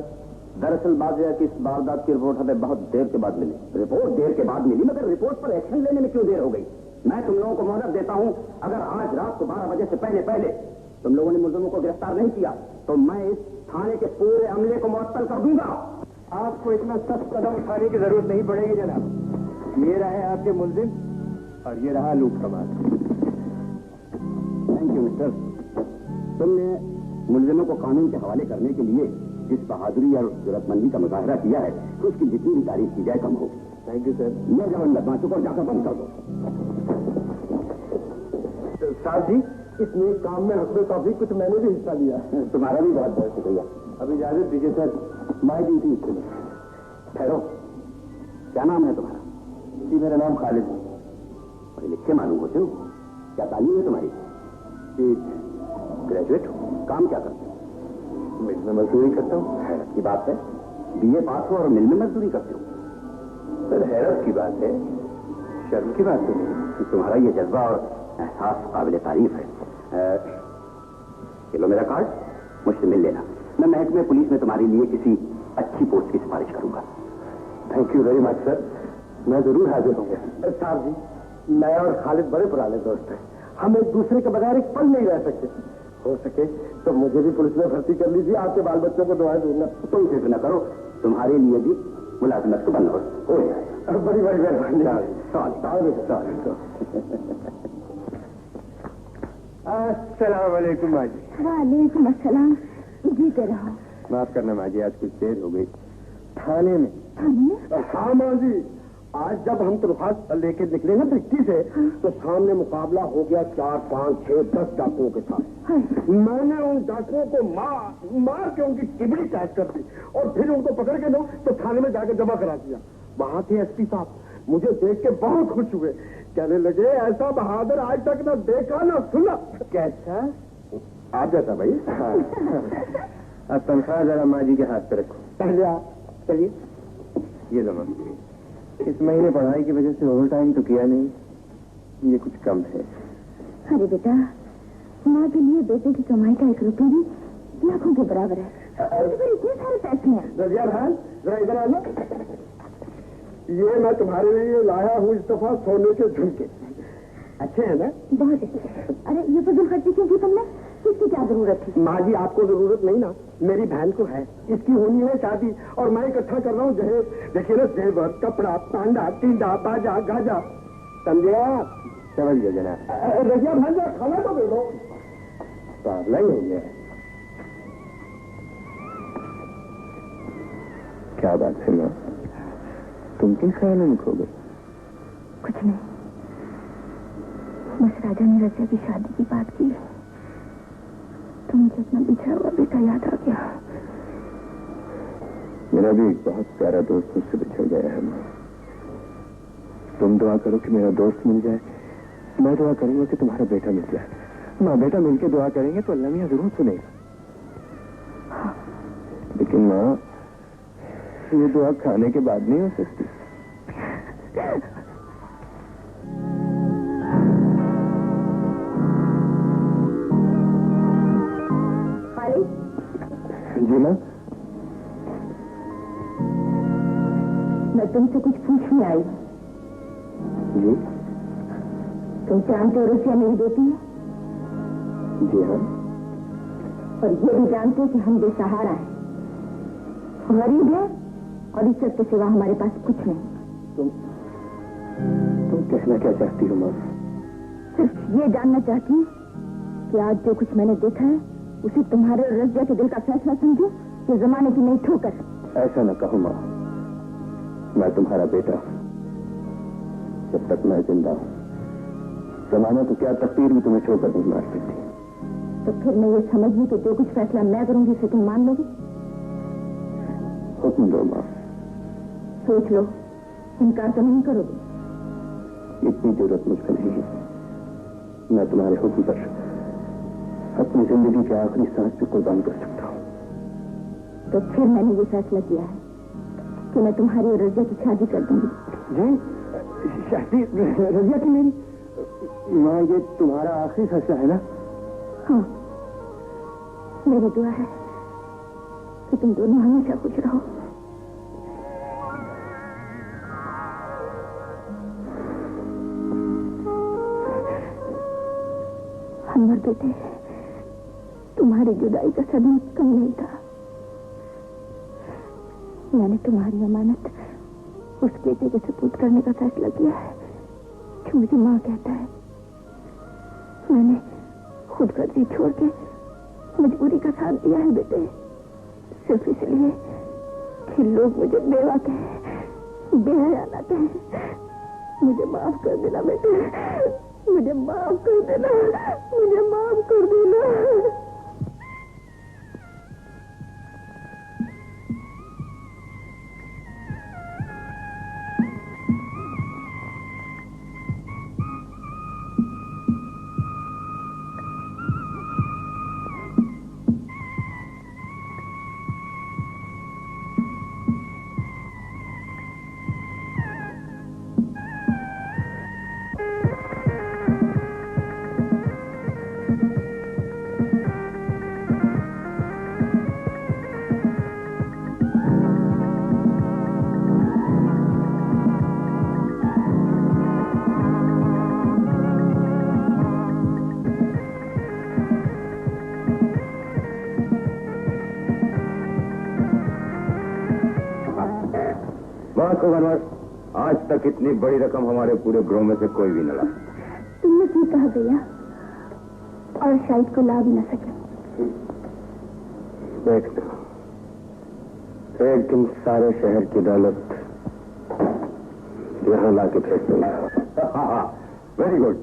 दरअसल बात यह है कि इस वारदात की रिपोर्ट हमें बहुत देर के बाद मिली। रिपोर्ट देर के बाद मिली, मगर रिपोर्ट पर एक्शन लेने में क्यों देर हो गई? मैं तुम लोगों को मोहलत देता हूं, अगर आज रात को 12 बजे से पहले तुम लोगों ने मुलजिमों को गिरफ्तार नहीं किया तो मैं इस थाने के पूरे अमले को मुअत्तल कर दूंगा। आपको इतना सख्त कदम उठाने की जरूरत नहीं पड़ेगी जनाब। ये रहे आपके मुलजिम और ये रहा लूट का बात। Thank you mister. तुमने मुलजिमों को कानून के हवाले करने के लिए जिस बहादुरी और जरूरतमंदी का मुजाहरा किया है उसकी जितनी भी तारीफ की जाए कम होगी। Thank you sir. मैं जब लगवा चुका जाकर बंद कर दो। साहब जी, इस नेक काम में हस्बे तौफीक कुछ मैंने भी हिस्सा लिया। तुम्हारा भी बहुत बहुत शुक्रिया। अब इजाजत दीजिए सर, माई ड्यूटी इसके लिए। ठहरो, क्या नाम है तुम्हारा? जी मेरा नाम खालिद। पढ़े लिखे मालूम होते हो? क्या तालीम है तुम्हारी? ग्रेजुएट हो। काम क्या करते हो? मिल में मजदूरी करता हूँ। हैरत की बात है, बीए पास हो और मिल में मजदूरी करते हो। सर हैरत की बात है, शर्म की बात तो नहीं। तुम्हारा ये जज्बा और एहसास काबिल तारीफ है। ये लो मेरा कार्ड, मुझसे मिल लेना। मैं महकमे पुलिस में तुम्हारे लिए किसी अच्छी पोस्ट की सिफारिश करूंगा। Thank you very much sir, मैं जरूर हाजिर होंगे। साहब जी, मैं और खालिद बड़े पुराने दोस्त हैं, हम एक दूसरे के बगैर एक पल नहीं रह सकते। हो सके तो मुझे भी पुलिस में भर्ती कर लीजिए, आपके बाल बच्चों को दुआएं दूंगा। तुम फिक्र न करो, तुम्हारे लिए भी मुलाजिमत को बंदोबस्त हो जाएगा। बड़ी बड़ी मेहरबानी। अस्सलाम वालेकुम माँ जी। वालेकुम अस्सलाम। जीते रहो। माफ करना माँ जी, आज कुछ देर हो गई। थाने में? हाँ माँ जी, आज जब हम दरख्वास्त लेके निकले ना दिल्ली से तो सामने मुकाबला हो गया 4, 5, 6, 10 डाकुओं के साथ। मैंने उन डाकुओं को मार के उनकी टिबड़ी टाइट कर दी और फिर उनको पकड़ के तो थाने में जाकर जमा करा दिया। वहां थे एसपी साहब, मुझे देख के बहुत खुश हुए। कहने लगे ऐसा बहादुर आज तक ना देखा ना सुना। कैसा? आप जैसा भाई। अब तनख्वाह जरा माँ जी के हाथ पे रखो। पहले आप चलिए, ये लो। इस महीने पढ़ाई की वजह से ओवर टाइम तो किया नहीं, ये कुछ कम है। अरे बेटा, माँ के लिए बेटे की कमाई का 1 रुपया भी लाखों के बराबर है। इतने सारे पैसे हैं। रजिया भाई जरा इधर आ लो। ये मैं तुम्हारे लिए लाया हूँ इस दफा सोने के झुमके। अच्छे हैं ना? बहुत अच्छे। अरे ये फजूल खर्ची क्यों की तुमने? इसकी क्या जरूरत थी? माँ जी आपको जरूरत नहीं ना, मेरी बहन को है। इसकी होनी है शादी और मैं इकट्ठा कर रहा हूँ जहेज। देखिए ना, जेवर, कपड़ा, पांडा, टींडा, बाजा, गाजा। समझे आप? समझ गया जनाब। रजिया भाई जरा खाना तो दे दो। पागल ही हो गया। क्या बात है माँ, तुम किन ख्यालों में खो गए? कुछ नहीं, बस राजा ने रजिया की शादी की बात की तो मुझे अपना बिछड़ा हुआ बेटा याद आ गया। मेरा भी एक बहुत प्यारा दोस्त मुझसे बिछड़ गया है माँ। तुम दुआ करो कि मेरा दोस्त मिल जाए, मैं दुआ करूंगा कि तुम्हारा बेटा मिल जाए। माँ बेटा मिलकर दुआ करेंगे तो अल्लाह मियां जरूर सुनेगा। हाँ। लेकिन माँ ये दुआ खाने के बाद नहीं हो सकती। जी माँ। मैं तुमसे कुछ पूछने आई। जी? तुम जानते हो रुपया मेरी बेटी है? जी हाँ। और ये भी जानते हो कि हम बेसहारा हैं, गरीब है और इज्जत के सिवा हमारे पास कुछ नहीं। तुम कहना क्या चाहती हो माँ? सिर्फ ये जानना चाहती हूँ कि आज जो कुछ मैंने देखा है उसे तुम्हारे और रजिया के दिल का फैसला समझो कि जमाने की नहीं ठोकर। ऐसा न कहो माँ, मैं तुम्हारा बेटा, जब तक मैं जिंदा हूँ जमाना तो क्या तकदीर भी तुम्हें छोड़कर नहीं मार सकती। तो फिर मैं ये समझ लूं कि जो कुछ फैसला मैं करूंगी उसे तुम मान लोगे? हुक्म दो माँ। सोच लो, इनकार तो नहीं करोगे? इतनी जरूरत मुझको नहीं है। मैं तुम्हारे हुक्म पर अपनी जिंदगी के आखिरी सांस भी कुर्बान कर सकता हूँ। तो फिर मैंने ये फैसला किया है कि मैं तुम्हारी और रजिया की शादी कर दूंगी। जी, शादी रजिया की मेरी? माँ, ये तुम्हारा आखिरी फैसला है ना? हाँ, मेरी दुआ है कि तुम दोनों हमेशा खुश रहो। अनवर बेटे, तुम्हारी जुदाई का सदमा कम नहीं था। मैंने तुम्हारी अमानत उस बेटे के सुपुर्द करने का फैसला किया है जो मुझे माँ कहता है। मैंने खुद गर्जी छोड़ के मजबूरी का साथ दिया है बेटे, सिर्फ इसलिए कि लोग मुझे बेवा कहें, बेहया ना कहें। मुझे माफ कर देना बेटे, मुझे माफ कर देना, मुझे माफ कर देना। आज तक इतनी बड़ी रकम हमारे पूरे ग्रोह में से कोई भी न ला। तुमने क्यों कहा भैया? और शायद को ला भी न सके। देखना, एक दिन सारे शहर की दौलत यहाँ ला के फेंक दूंगा। वेरी गुड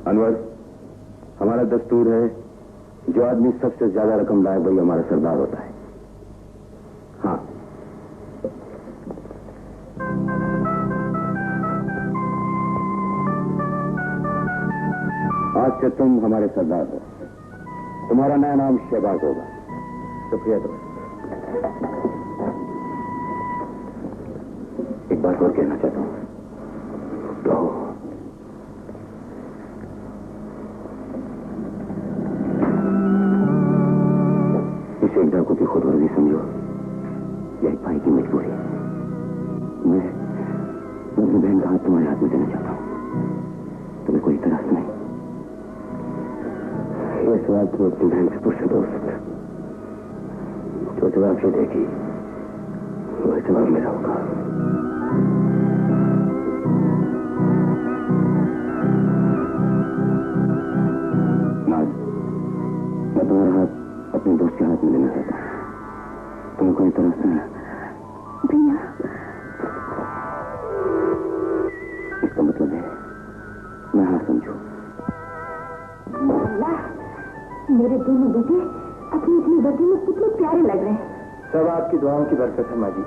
अनवर, हमारा दस्तूर है जो आदमी सबसे ज्यादा रकम लाए वही हमारा सरदार होता है। हाँ, आज से तुम हमारे सरदार हो। तुम्हारा नया नाम शहबाज होगा। शुक्रिया दोस्त। एक बात और कहना चाहता हूँ, तो इस एक डाकू की खुदवर्जी समझो, यही भाई की मजबूरी है। मैं अपनी बहन का हाथ तुम्हारे हाथ में देना चाहता हूँ। तुम्हें कोई तरस नहीं। ये सवाल तुम अपनी बहन से पूछो दोस्त। जो जवाब ये देगी वह जवाब मेरा होगा। नाज, मैं तुम्हारा हाथ अपने दोस्त के हाथ में लेना चाहता हूँ। तुम्हें कोई तरस नहीं भैया? इसका मतलब है मैं हाँ समझू। मेरे दोनों बेटे अपनी अपनी वर्दी में कितने प्यारे लग रहे हैं। सब आपकी दुआओं की बरकत है माँ जी।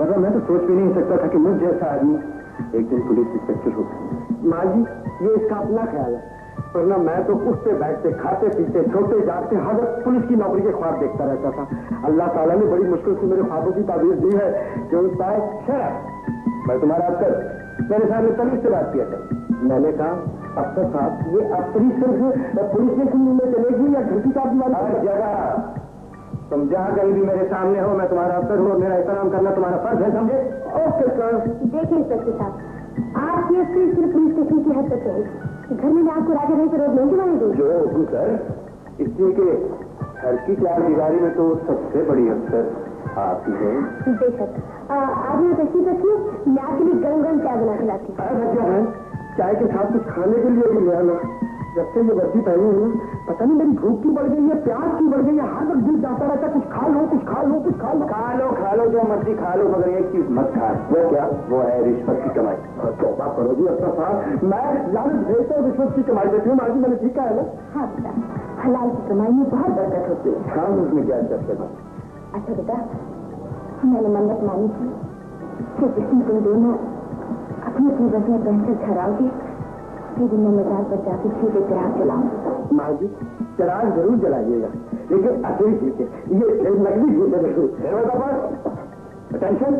मतलब मैं तो सोच भी नहीं सकता था कि मुझ जैसा आदमी एक दिन पुलिस इंस्पेक्टर होगा। माँ जी, ये इसका अपना ख्याल है, वरना मैं तो उठते बैठते खाते पीते छोटे जागते हर वक्त पुलिस की नौकरी के ख्वाब देखता रहता था। अल्लाह ताला ने बड़ी मुश्किल से मेरे ख्वाबों की ताबीर दी है कि उस पाए शराब। मैं तुम्हारा अफसर मेरे सामने तमीज से बात किया था। मैंने कहा अफसर साहब, ये अफसरी सिर्फ पुलिस स्टेशन में चलेगी या घर की चाबी वाली जगह? तुम जहाँ कहीं भी मेरे सामने हो, मैं तुम्हारा अफसर हूँ और मेरा एहतराम करना तुम्हारा फर्ज है, समझे? Okay sir. देखिए इंस्पेक्टर साहब, आपकी अफसरी सिर्फ पुलिस स्टेशन की हद तक है। घर में मैं आपको राजा रही रोज नहीं जुड़ाने दूँ। जो हुक्म सर, इसलिए कि घर की चार दीवारी में तो सबसे बड़ी अफसर आप ही हैं। बेशक। आप यहाँ तशरीफ रखिए, मैं आपके लिए गरम गरम चाय बना के लाती हूँ। चाय के साथ कुछ खाने के लिए भी ले आना। जब से ये वर्दी पहनी हूँ, पता नहीं मेरी भूख क्यों बढ़ गई है, प्यास क्यों बढ़ गई है। हर वक्त दिल चाहता रहता, कुछ खा लो, कुछ खा लो, कुछ खा लो। खा लो जो मर्जी खा लो, मगर एक चीज मत खा। वो क्या? वो है रिश्वत की कमाई। तौबा करो जी अफसर साहब, मैं लालच भेजता हूँ, रिश्वत की कमाई देती हूँ। माजी मैंने ठीक कहा है ना? हाँ बेटा, हलाल की कमाई में बहुत बरकत होती है। हाँ, उसमें क्या चर्चा है? अच्छा बेटा, मैंने मन्नत मानी थी कि जिसमें तुम दोनों अपनी अपनी वजह पहनकर घर आओगे आखिरी दिन में मजार पर जाकर फिर एक चिराग जलाऊं। माँ जी चिराग जरूर जलाइएगा, लेकिन असली चीज ये नकली चीजें जरूर। अटेंशन,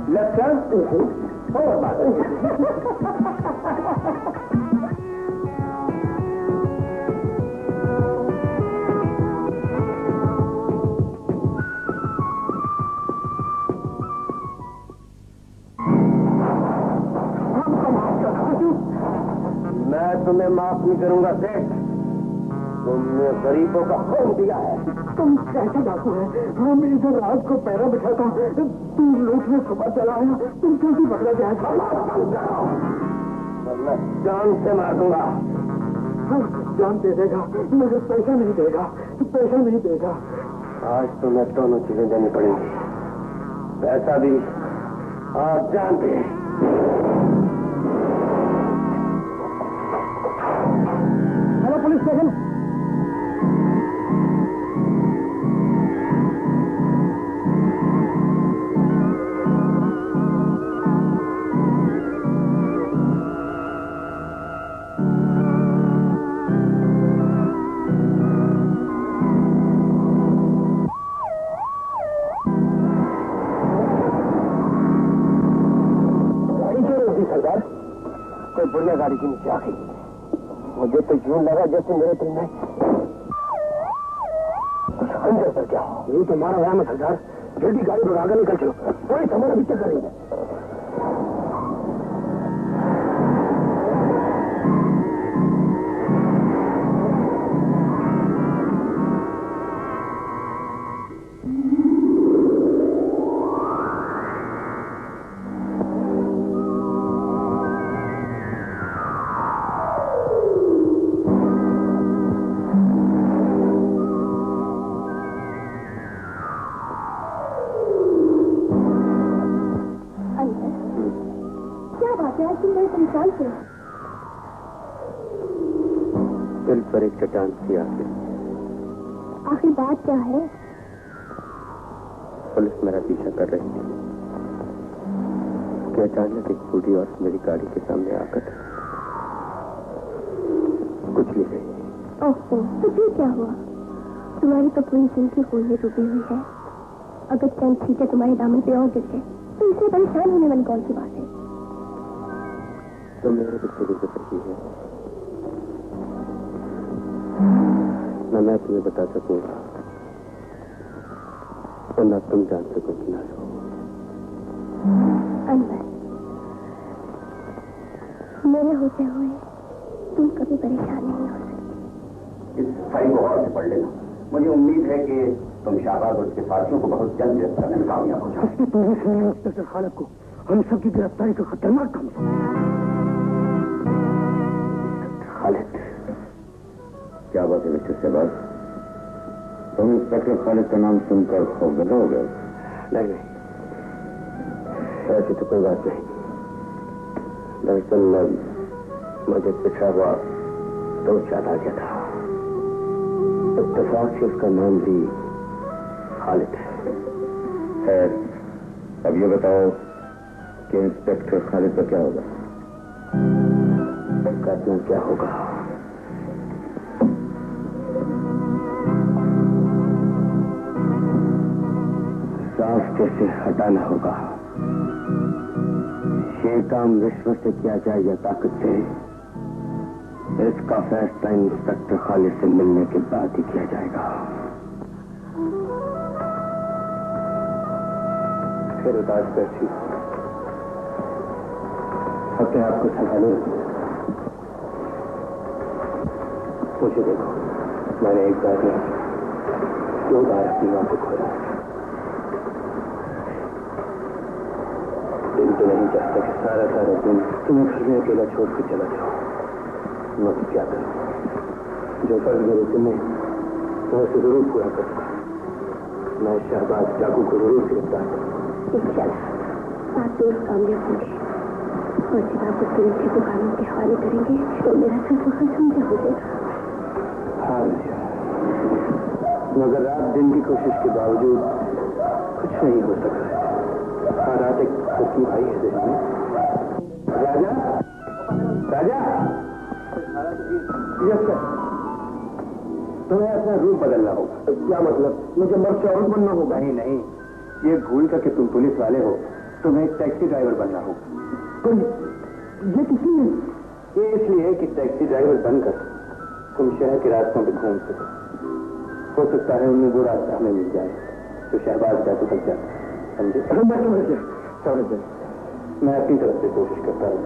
लेफ्ट हैंड और बात। मैं तुम्हें माफ नहीं करूंगा सेठ, तुमने गरीबों का खून दिया है। तुम कैसे डाकू है? हम इधर रात को पैरा बिठा था, तुम लूटने सुबह चला आया, तुम कैसे पकड़ा जाएगा? मैं जान से मार दूंगा। जान दे देगा मगर पैसा नहीं देगा, पैसा नहीं देगा। आज तुम्हें दोनों चीजें देनी पड़ेंगी, पैसा भी और जान भी। Hello police station. सरदार कोई बढ़िया गाड़ी के नीचे आ गई, मुझे तो यूं लगा जैसे मेरे दिल में अंदर पर क्या हो। ये तो मारा हुआ है सरदार, जल्दी गाड़ी को आगे निकल चलो, कोई हमारा पीछा करेंगे। दिल पर एक चट्टान सी आखिर बात क्या है? पुलिस मेरा पीछा कर रही थी कि अचानक एक बूढ़ी औरत मेरी गाड़ी के सामने आकर कुछ ले गई। ओहो, तो फिर क्या हुआ? तुम्हारी तो पूरी जिंदगी खून में डूबी हुई है, अगर चंद चीजें तुम्हारे दामन पे और गिर जाए तो इससे परेशान होने वाली कौन सी बात है? तो मेरे बच्चे की सही है, न मैं तुम्हें बता सकूंगा और न तुम जान सको कि ना सको। अनवर, मेरे होते हुए तुम कभी परेशान नहीं हो सकते। इस फाइल को और से पढ़ लेना, मुझे उम्मीद है कि तुम शाहबाज और उसके साथियों को बहुत जल्द गिरफ्तार करने में कामयाब हो जाओ। खालिद को हम सबकी गिरफ्तारी का खतरनाक काम है। खालिद, क्या बात है मिस्टर शहबाज, तुम इंस्पेक्टर खालिद का नाम सुनकर खौफजदा हो गए? नहीं, ऐसी तो कोई बात नहीं। दरअसल मुझे पिछड़ा हुआ दोस्त याद आ गया था, इत्तेफाक से उसका नाम भी खालिद है। खैर, अब ये बताओ कि इंस्पेक्टर खालिद का क्या होगा? करना क्या होगा? सांस कैसे हटाना होगा? ये काम विश्व से किया जाए या ताकत से, इसका फैसला इंस्पेक्टर खालिद से मिलने के बाद ही किया जाएगा। फिर उदास बैठी अपने आप को संभालो। मुझे देखो, मैंने एक बार नहीं 2 बार अपनी मां को खोया। दिल तो नहीं चाहता कि सारा दिन तुम्हें घर में अकेला छोड़ के चला जाओ, मगर क्या करूं? जो फर्ज मेरे जिम्मे मैं उसे जरूर पूरा करूंगा। मैं शहबाज डाकू को जरूर गिरफ्तार करूंगा। इंशाअल्लाह आप दोस्त कामयाब होंगे और जब आप उसके नीचे को कानून के हवाले करेंगे तो मेरा सिर्फ समझा हो जाएगा। हाँ मगर रात दिन की कोशिश के बावजूद कुछ नहीं हो सका है। रात एक सच्ची भाई है दिल में। राजा राजा, यस सर। तुम्हें अपना रूप बदलना होगा। क्या मतलब? मुझे मर्द से औरत बनना होगा? नहीं नहीं, ये भूल कर कि तुम पुलिस वाले हो, तुम्हें एक टैक्सी ड्राइवर बनना होगा। ये किसलिए? ये इसलिए कि टैक्सी ड्राइवर बनकर तुम शहर के रास्तों पर घूम सको। हो सकता है उनमें वो रास्ता हमें मिल जाए तो शहबाज जाते तक जाता है। समझे? मैं समझ गया। मैं अपनी तरफ से कोशिश करता हूँ।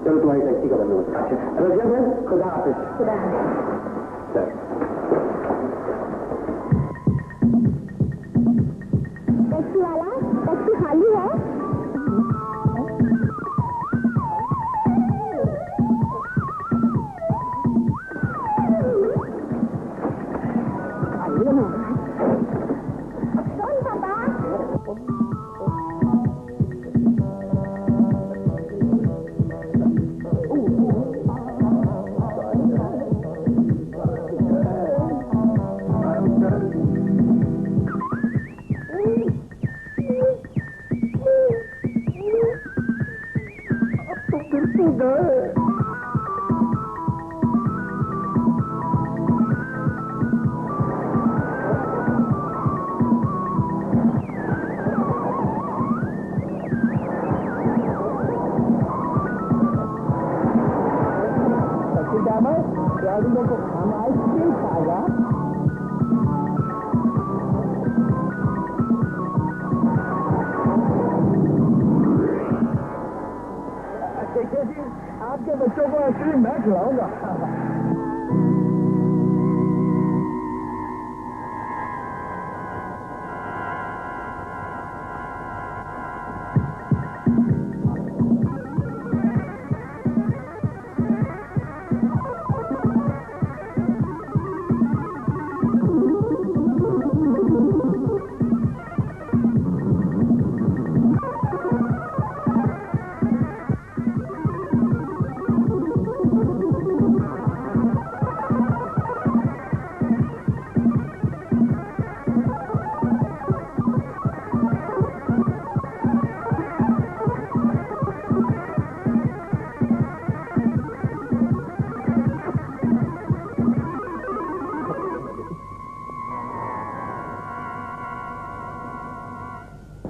चलो तुम्हारी टैक्सी का बंदोबस्त। अच्छा रजिया भाई, खुदा हाफिज। खुदा हाफिज सर। टैक्सी वाला, टैक्सी खाली है? आपके बच्चों को आइसक्रीम मैं खिलाऊंगा।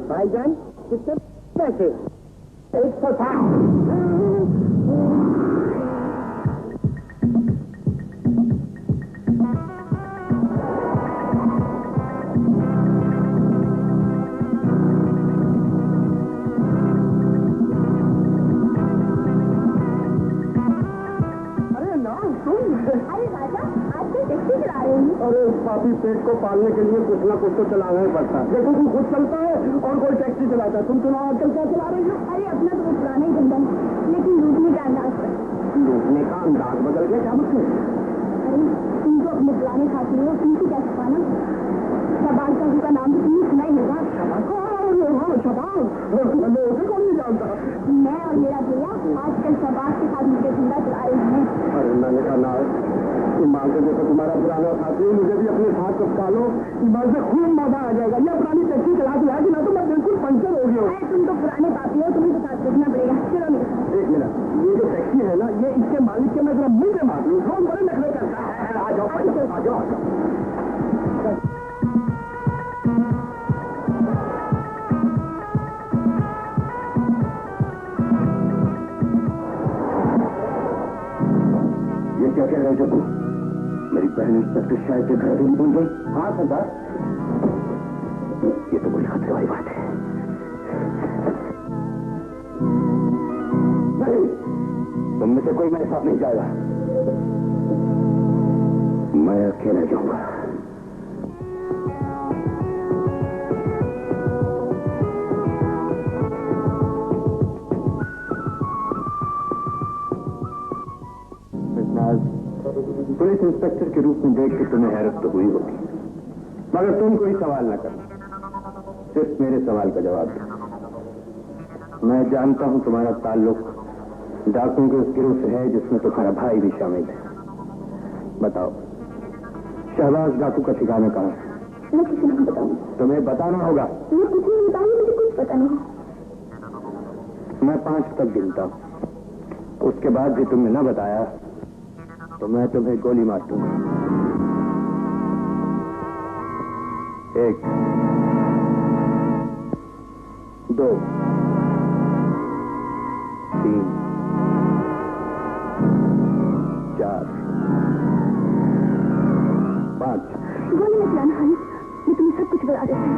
भाईजान कितने पैसे? 160। अरे पापी पेट को पालने के लिए कुछ ना कुछ तो चलाना ही पड़ता है। देखो तू खुद चलता है और कोई टैक्सी चलाता है। तुम चलाओ, आजकल क्या चला रही हो? अरे अपना तो पुराना ही धंधा, लेकिन लूटने का अंदाज लूटने का अंदाज बदल गया? क्या मतलब? अरे तुम तो अपने पुराने खाते हो, तुमसे क्या छुपाना? शबाज साहू का नाम तो तुमने सुना ही होगा। शबाज मैं उसे कौन नहीं जानता? मैं और मेरा भैया आजकल शबाज के साथ मुझे धंधा चला रहे हैं। अरे मैंने कहा ना, ईमान से देखो तुम्हारा पुराना साथी, मुझे भी अपने साथ चिपका लो। ईमान से खूब मजा आ जाएगा। ये पुरानी टैक्सी चला के लाया कि ना तो मैं बिल्कुल पंचर हो गया हूँ। तुम तो पुराने पापी हो, तुम्हें तो साथ देखना पड़ेगा। चलो मेरे साथ। एक मिनट, ये जो टैक्सी है ना, ये इसके मालिक के मैं जरा मुंह पे मार लूँ। कौन बड़े नखरे करता है? आ जाओ आ जाओ आ जाओ। ये क्या कह रहे हो जब मेरी बहन इंस्पेक्टर शायद के घर में पहुंच गई? हाँ सरदार, ये तो बड़ी खतरे वाली बात है। नहीं, तुम में से कोई मेरे साथ नहीं जाएगा। मैं अकेले जाऊंगा। पुलिस इंस्पेक्टर के रूप में देख के तुम्हें हैरत तो हुई होगी, मगर तुम कोई सवाल न करना, सिर्फ मेरे सवाल का जवाब दो। मैं जानता हूं तुम्हारा ताल्लुक डाकुओं के उस गिरोह से है जिसमें तुम्हारा भाई भी शामिल है। बताओ, शहबाज डाकू का ठिकाना कहाँ है? मैं किसी नहीं बताऊंगी। तुम्हें बताना होगा। मैं कुछ नहीं बताऊंगी, मुझे कुछ पता नहीं। मैं 5 तक गिनता हूं। उसके बाद भी तुमने न बताया तो मैं तुम्हें गोली मार दूंगा। 1 2 3 4 5। गोली मत चलाना खालिद, मैं तुम्हें सब कुछ बता देती हूँ।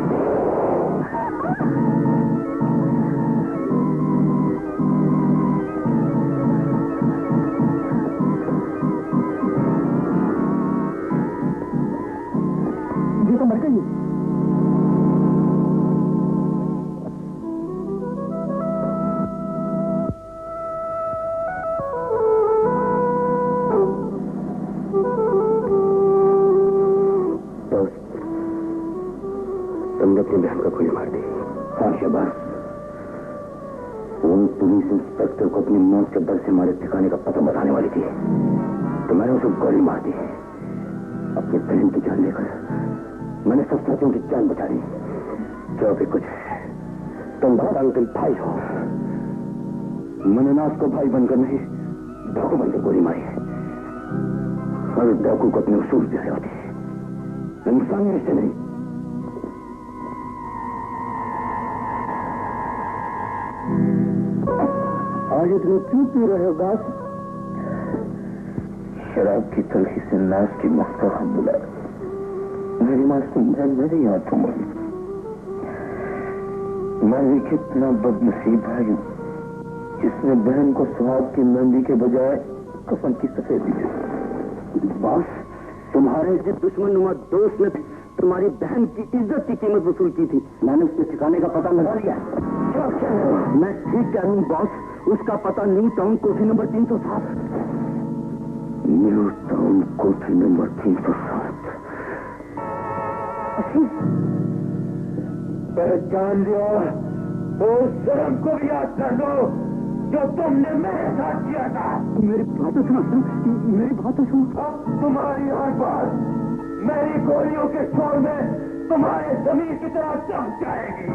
ये तो मर गई। तुमने अपनी बहन को गोली मार दी। हाँ शाबाश। उन पुलिस इंस्पेक्टर को अपनी मौत के डर से हमारे ठिकाने का पता बताने वाली थी, तो मैंने उसे गोली मार दी। अपनी बहन की जान लेकर मैंने सब साथियों की जान बचा ली। जो भी कुछ तुम बहुत अंकल भाई हो। मैंने नाथ को भाई बनकर नहीं, डाकू बनकर गोली मारी है। हर डाकू को अपने उसूल प्यारे होते हैं, इंसानियत से नहीं। आज इतने क्यों पी रहे हो बात? शराब की तलखी से नाश की मौत का हम बुला। मेरी मासूम बहन मेरी आंखों में। मैं भी कितना बदनसीब भाई हूं जिसने बहन को सुहाग की मेहंदी के बजाय कफन की सफेदी दी। बॉस, तुम्हारे जिस दुश्मन नुमा दोस्त ने तुम्हारी बहन की इज्जत की कीमत वसूल की थी, मैंने उसके ठिकाने का पता लगा लिया। मैं ठीक कह रहा हूँ बॉस, उसका पता न्यू टाउन कोठी नंबर 307। न्यू टाउन कोठी नंबर 307। पहचान लिया तो उस शर्म को भी याद कर लो जो तुमने मेरे साथ किया था। मेरी बात तो सुनो, मेरी बात तो सुनो। अब तुम्हारी हर बात मेरी गोलियों के शोर में तुम्हारे जमीन की तरह चमक जाएगी।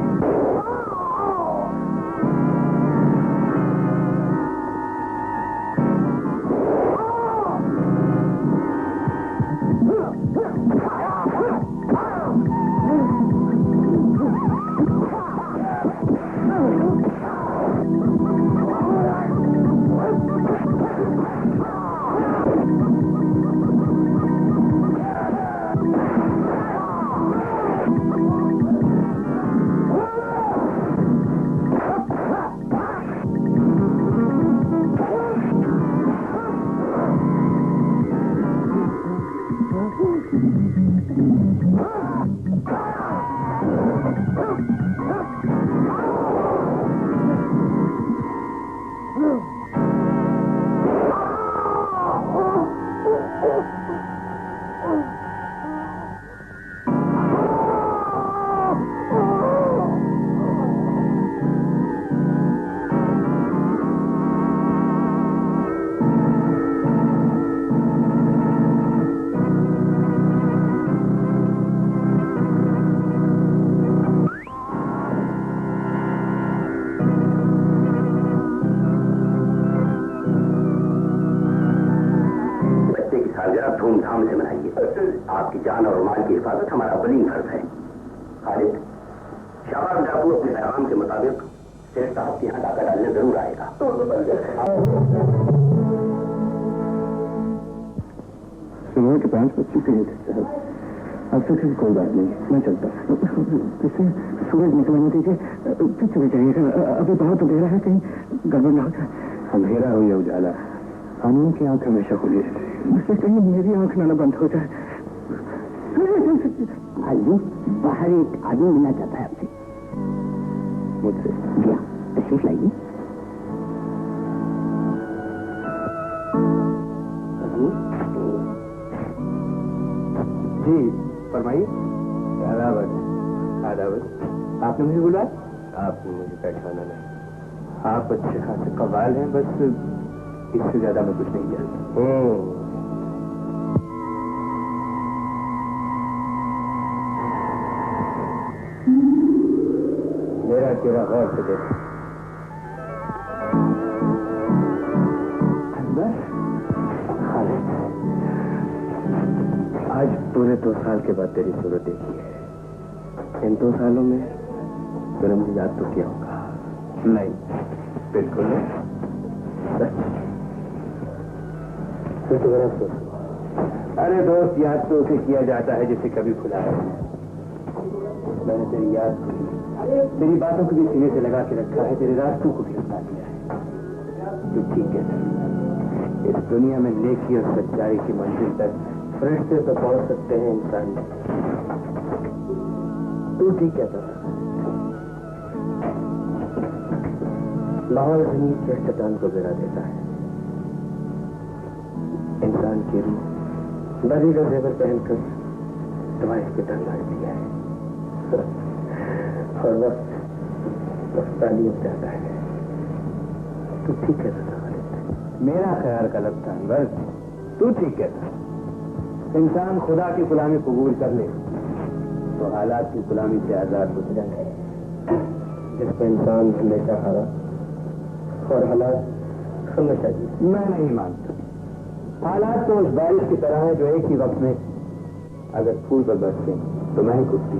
धूमधाम से मनाइए। आपकी जान और माल की हिफाजत हमारा अवलीन फर्ज है। खालिद, शाबाश डाकू अपने पैगाम के मुताबिक शेर साहब के यहाँ डाका डालने जरूर आएगा। सुनो के 5 बज चुके हैं साहब। अब तक कोई बात नहीं, मैं चलता। इससे सूरज निकलने दीजिए, फिर चले जाइएगा। अभी बहुत अंधेरा है, कहीं गड़बड़ ना हो जाए। अंधेरा हो या उजाला, कानून की आंख हमेशा खुली रहती है। मुझसे कहीं मेरी आंख ना बंद हो जाए। भाई, बाहर एक आदमी मिलना चाहता है आपसे। मुझसे? जी, तशरीफ लाइए। जी फरमाइए। आदाब। आपने मुझे बुलाया? आपने मुझे पहचाना नहीं। आप अच्छे खासे कवाल हैं, बस इससे ज्यादा मैं कुछ नहीं जानता। मेरा चेहरा गौर से देखो। तूने 2 साल के बाद तेरी सूरत देखी है। इन 2 सालों में तूने मुझे याद तो किया होगा? नहीं, बिल्कुल नहीं। फिर तो मेरा अफसोस हुआ। अरे दोस्त, याद तो उसे किया जाता है जिसे कभी भुलाया नहीं। मैंने तेरी याद को, तेरी बातों को भी सीने से लगा के रखा है, तेरे रास्तों को भी अपना लिया है। तू ठीक कहता है, इस दुनिया में नेकी और सच्चाई की मंजिल तक फरिश्ते तो पहुंच सकते हैं, इंसान नहीं। तू ठीक कहता है। लाहौर जमीन के शैतान को गिरा देता है। इंसान की रूह बड़ी का जेवर पहनकर तुम्हारे पे डर लाती है और वक्त तालीम जाता है। तू ठीक कहता था खालिद, मेरा ख्याल गलत था अनवर। तू ठीक कहता। इंसान खुदा की गुलामी कबूल कर ले तो हालात की गुलामी से आजाद हो जाए। जिसमें इंसान हमेशा हारा और हालात हमेशा जीत। मैं नहीं मानता। हालात तो उस बारिश की तरह है जो एक ही वक्त में अगर फूल पर बरसे तो महक उठती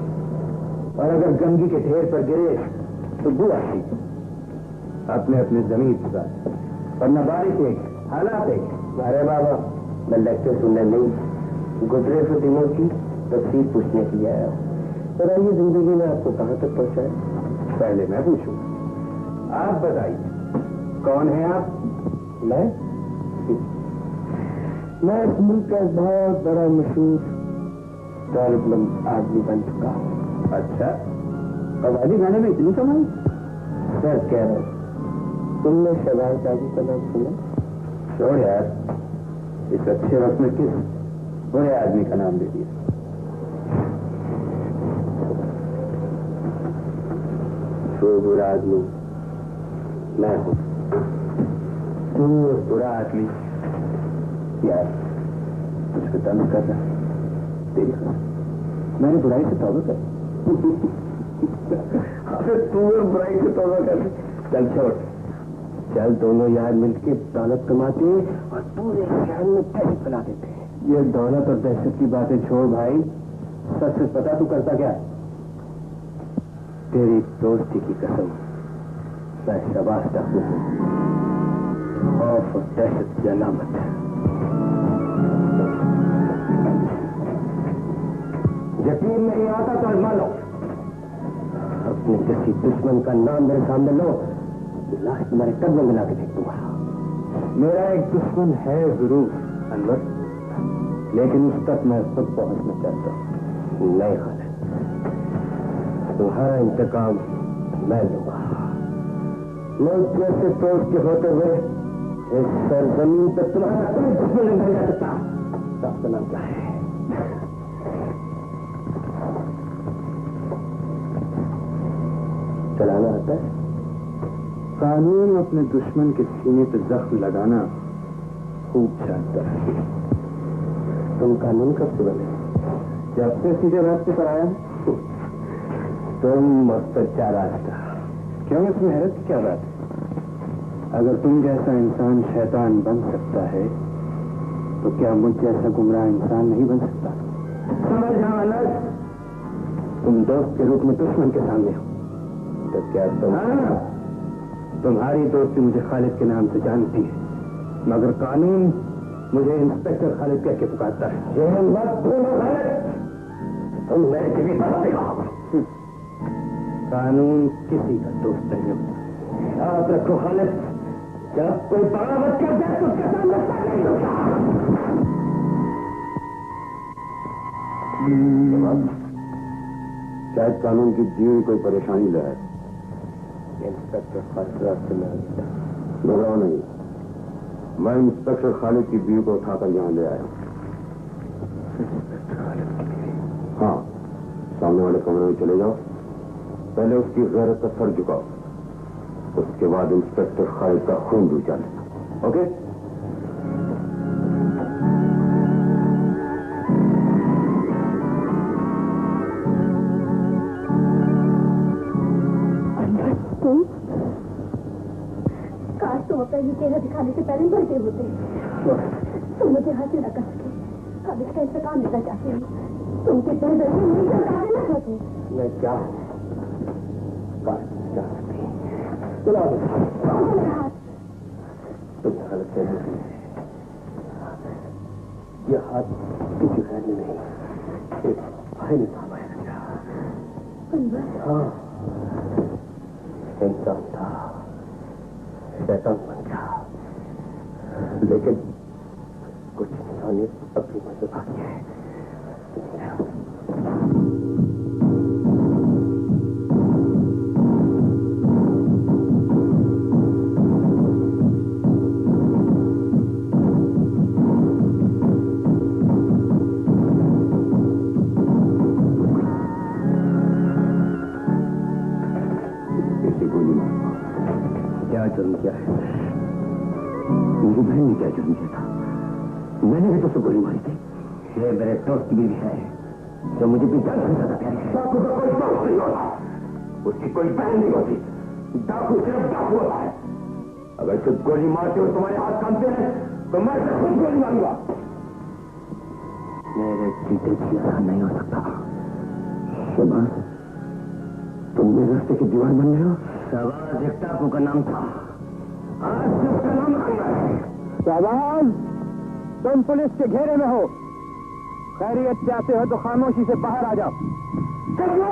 और अगर गंदगी के ढेर पर गिरे तो बू आती। अपने अपने जमीन की बात, वरना बारिश एक, हालात एक। अरे बाबा, मैं लेक्चर सुनने नहीं, गुजरे हुए दिनों की तफसीर पूछने के लिए आया हूँ। तो ये जिंदगी में आपको कहाँ तक पहुँचाए? पहले मैं पूछूं। आप बताइए, कौन है आप? मैं इस मुल्क का बहुत बड़ा मशहूर दौलतमंद आदमी बन चुका हूँ। अच्छा, कव्वाली गाने में इतनी कमाई? सर कह रहे तुमने शहबाज दादी का नाम सुना? छोड़ यार, इस अच्छे वक्त में किस बुरे आदमी का नाम दे दिया। तो बुरा आदमी मैं हूँ। तू बुरा आदमी यार, मुझको तंग कर रहा। तेरी मैंने बुराई से तौबा कर। तू और बुराई से तौबा कर। चल छोड़, चल दोनों यार मिलके दौलत कमाते और पूरे शहर में पैसे फैला देते हैं। ये दौलत और दहशत की बातें छोड़ भाई, सच सच पता तू करता क्या? तेरी दोस्ती की कसम, मैं शबाश डाकू हूँ। खौफ और दहशत की अलामत है। यकीन नहीं आता तो आजमा लो। अपने किसी दुश्मन का नाम मेरे सामने लो, लाश तुम्हारे कदमों में लाके फेंक दूंगा। मेरा एक दुश्मन है जरूर अनवर, लेकिन उस तक मैं खुद पहुंचना चाहता हूँ। नहीं खालिद, तुम्हारा इंतकाम मैं लूंगा। लोग जैसे दोस्त के होते हुए इस सरजमीन पर तुम्हारा कोई दुश्मन नहीं जा सकता। सबका नाम क्या है? चलाना आता है? कानून अपने दुश्मन के सीने पर जख्म लगाना खूब जानता है। तुम कानून कब से बने? जब से सीधे रास्ते पर आया। तुम और सच्चा रास्ता। क्यों, इसमें हैरत की क्या बात है? अगर तुम जैसा इंसान शैतान बन सकता है तो क्या मुझ जैसा गुमराह इंसान नहीं बन सकता? समझ जाओ अलग, तुम दोस्त के रूप में दुश्मन के सामने हो तो क्या तुम्हारी दोस्ती मुझे खालिद के नाम से जानती है, मगर कानून मुझे इंस्पेक्टर खालिद कह के पुकारता है। तुम मेरे किसी कानून किसी का दोस्त नहीं होता। याद रखो खालिद, जब कोई बगावत कर जाए तो उसका सामना नहीं होता। शायद कानून की दी हुई कोई परेशानी लाए। इंस्पेक्टर खालिद रास्ते में घबराओ नहीं, मैं इंस्पेक्टर खालिद की बीवी को उठाकर यहाँ ले आया। इंस्पेक्टर खालिद की बीवी? हाँ, सामने वाले कमरे में चले जाओ, पहले उसकी गैरत का सर झुकाओ, उसके बाद इंस्पेक्टर खालिद का खून भी उछाले। ओके? काश तुम अपना ये चेहरा दिखाने से पहले बढ़ते होते, तो मुझे हासिल न कर सके। खालिद का इंतकाम लेना चाहती हूँ। तुम कितने जल्दी नहीं कर थे। मैं क्या चला तुम हालत से ये हाथ किसी खैर में नहीं एक भाई ने थामा है। हाँ इंसान था, शैतान बन गया, लेकिन कुछ इंसानियत अपनी मदद बाकी है। क्या जुर्म किया है? मेरी बहन ने क्या जुर्म किया था? मैंने भी तो उसको गोली मारी थी। ये मेरे दोस्त की बीवी है जो मुझे भी जान से ज्यादा प्यारी है। डाकू का कोई दोस्त नहीं होता, उसकी कोई बहन नहीं होती। डाकू सिर्फ डाकू होता है। अगर सिर्फ गोली मारते हो तुम्हारे हाथ कांपते हैं तो मैं खुद गोली मारूंगा। मेरे जीते जी ऐसा नहीं हो सकता। शबाज, तुम मेरे रास्ते की दीवार बन रहे हो। शबाज एक डाकू का नाम था, आज उसका नाम रखना है। शबाज, तुम पुलिस के घेरे में हो, खैरियत चाहते हो तो खामोशी से बाहर आ जाओ। चलो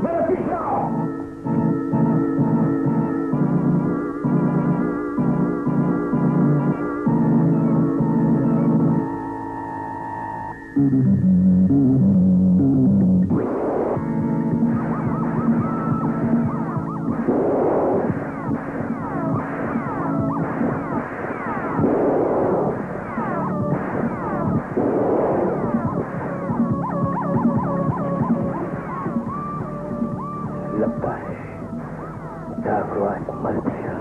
मेरे पीछे आओ। लगता है डाकू आज मर गया।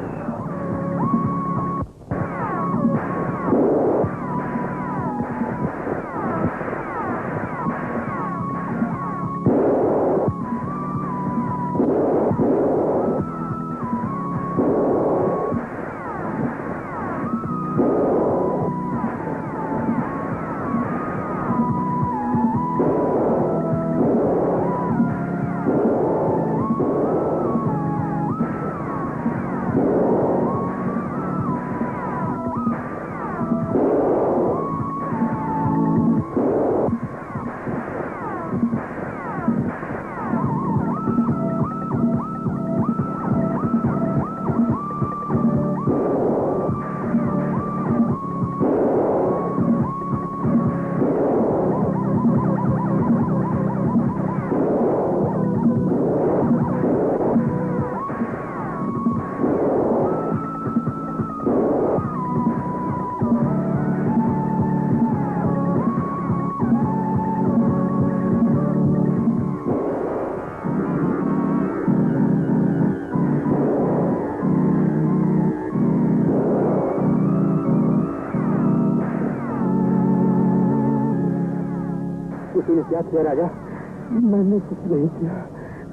तूने क्या किया राजा? मैंने कुछ नहीं किया,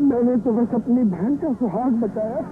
मैंने तो बस अपनी बहन का सुहाग बचाया।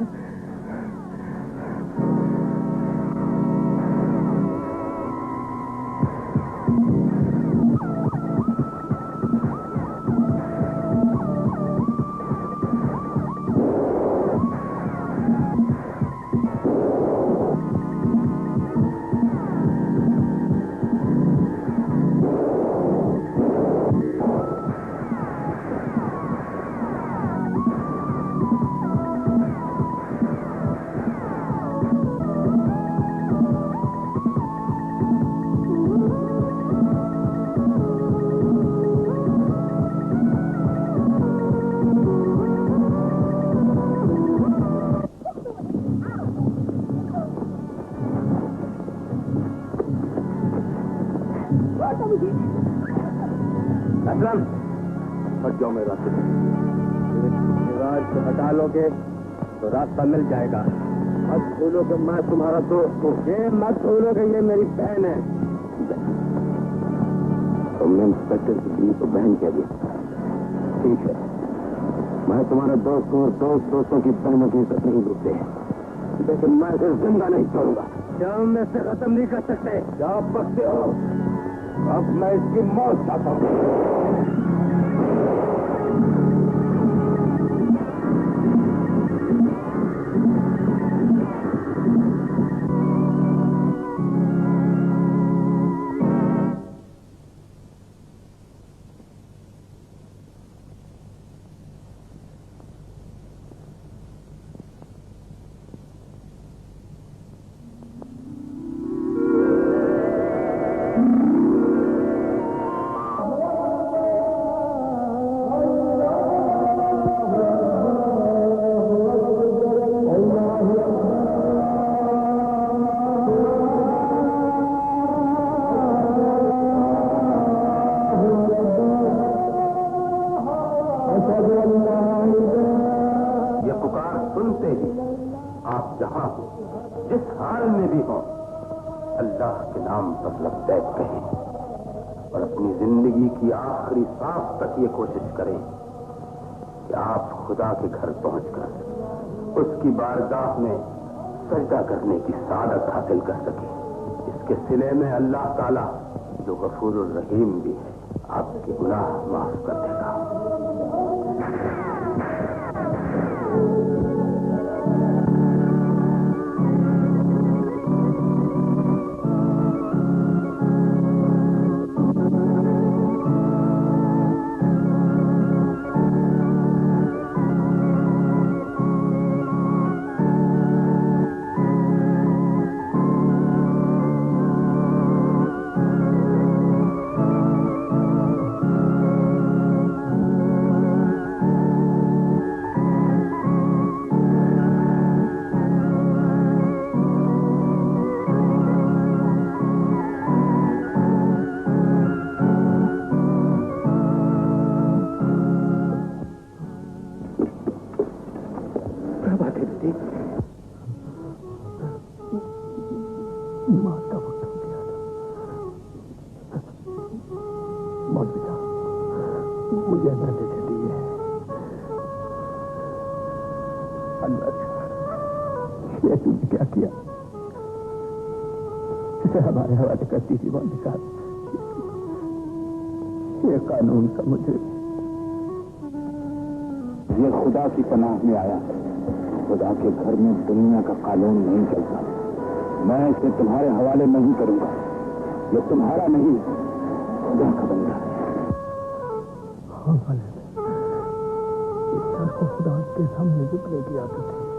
असलम, हट जाओ मेरे रास्ते में। रिवाज को हटा लोगे तो रास्ता मिल जाएगा। मत भूलो कि मैं तुम्हारा दोस्त हूँ। ये मत भूलो कि ये मेरी बहन है। तुमने इंस्पेक्टर की बीवी को बहन कह दिया। ठीक है, मैं तुम्हारा दोस्त हूँ और दोस्त दोस्तों की बहनों की इज्जत नहीं लूटते, लेकिन मैं सिर्फ जिंदा नहीं छोड़ूंगा। जाओ, मैं इसे खत्म नहीं कर सकते। जाओ बकते हो, अब मैं इसकी मौत चाहता हूँ। भी हों, अल्लाह के नाम पर लब्बैक कहें और अपनी जिंदगी की आखिरी सांस तक ये कोशिश करें कि आप खुदा के घर पहुंचकर उसकी बारगाह में सजदा करने की सादत हासिल कर सके। इसके सिले में अल्लाह ताला जो गफूरुर रहीम भी है, आपके गुनाह माफ कर देगा। ये तुमने क्या किया? इसे हमारे हवाले करती थी मौलवी साहब। ये कानून का मुझे, ये खुदा की पनाह में आया। खुदा के घर में दुनिया का कानून नहीं चलता। मैं इसे तुम्हारे हवाले नहीं करूंगा। ये तुम्हारा नहीं, खुदा का बंदा है। हाँ, इस को खुदा के सामने झुकने की आदत है।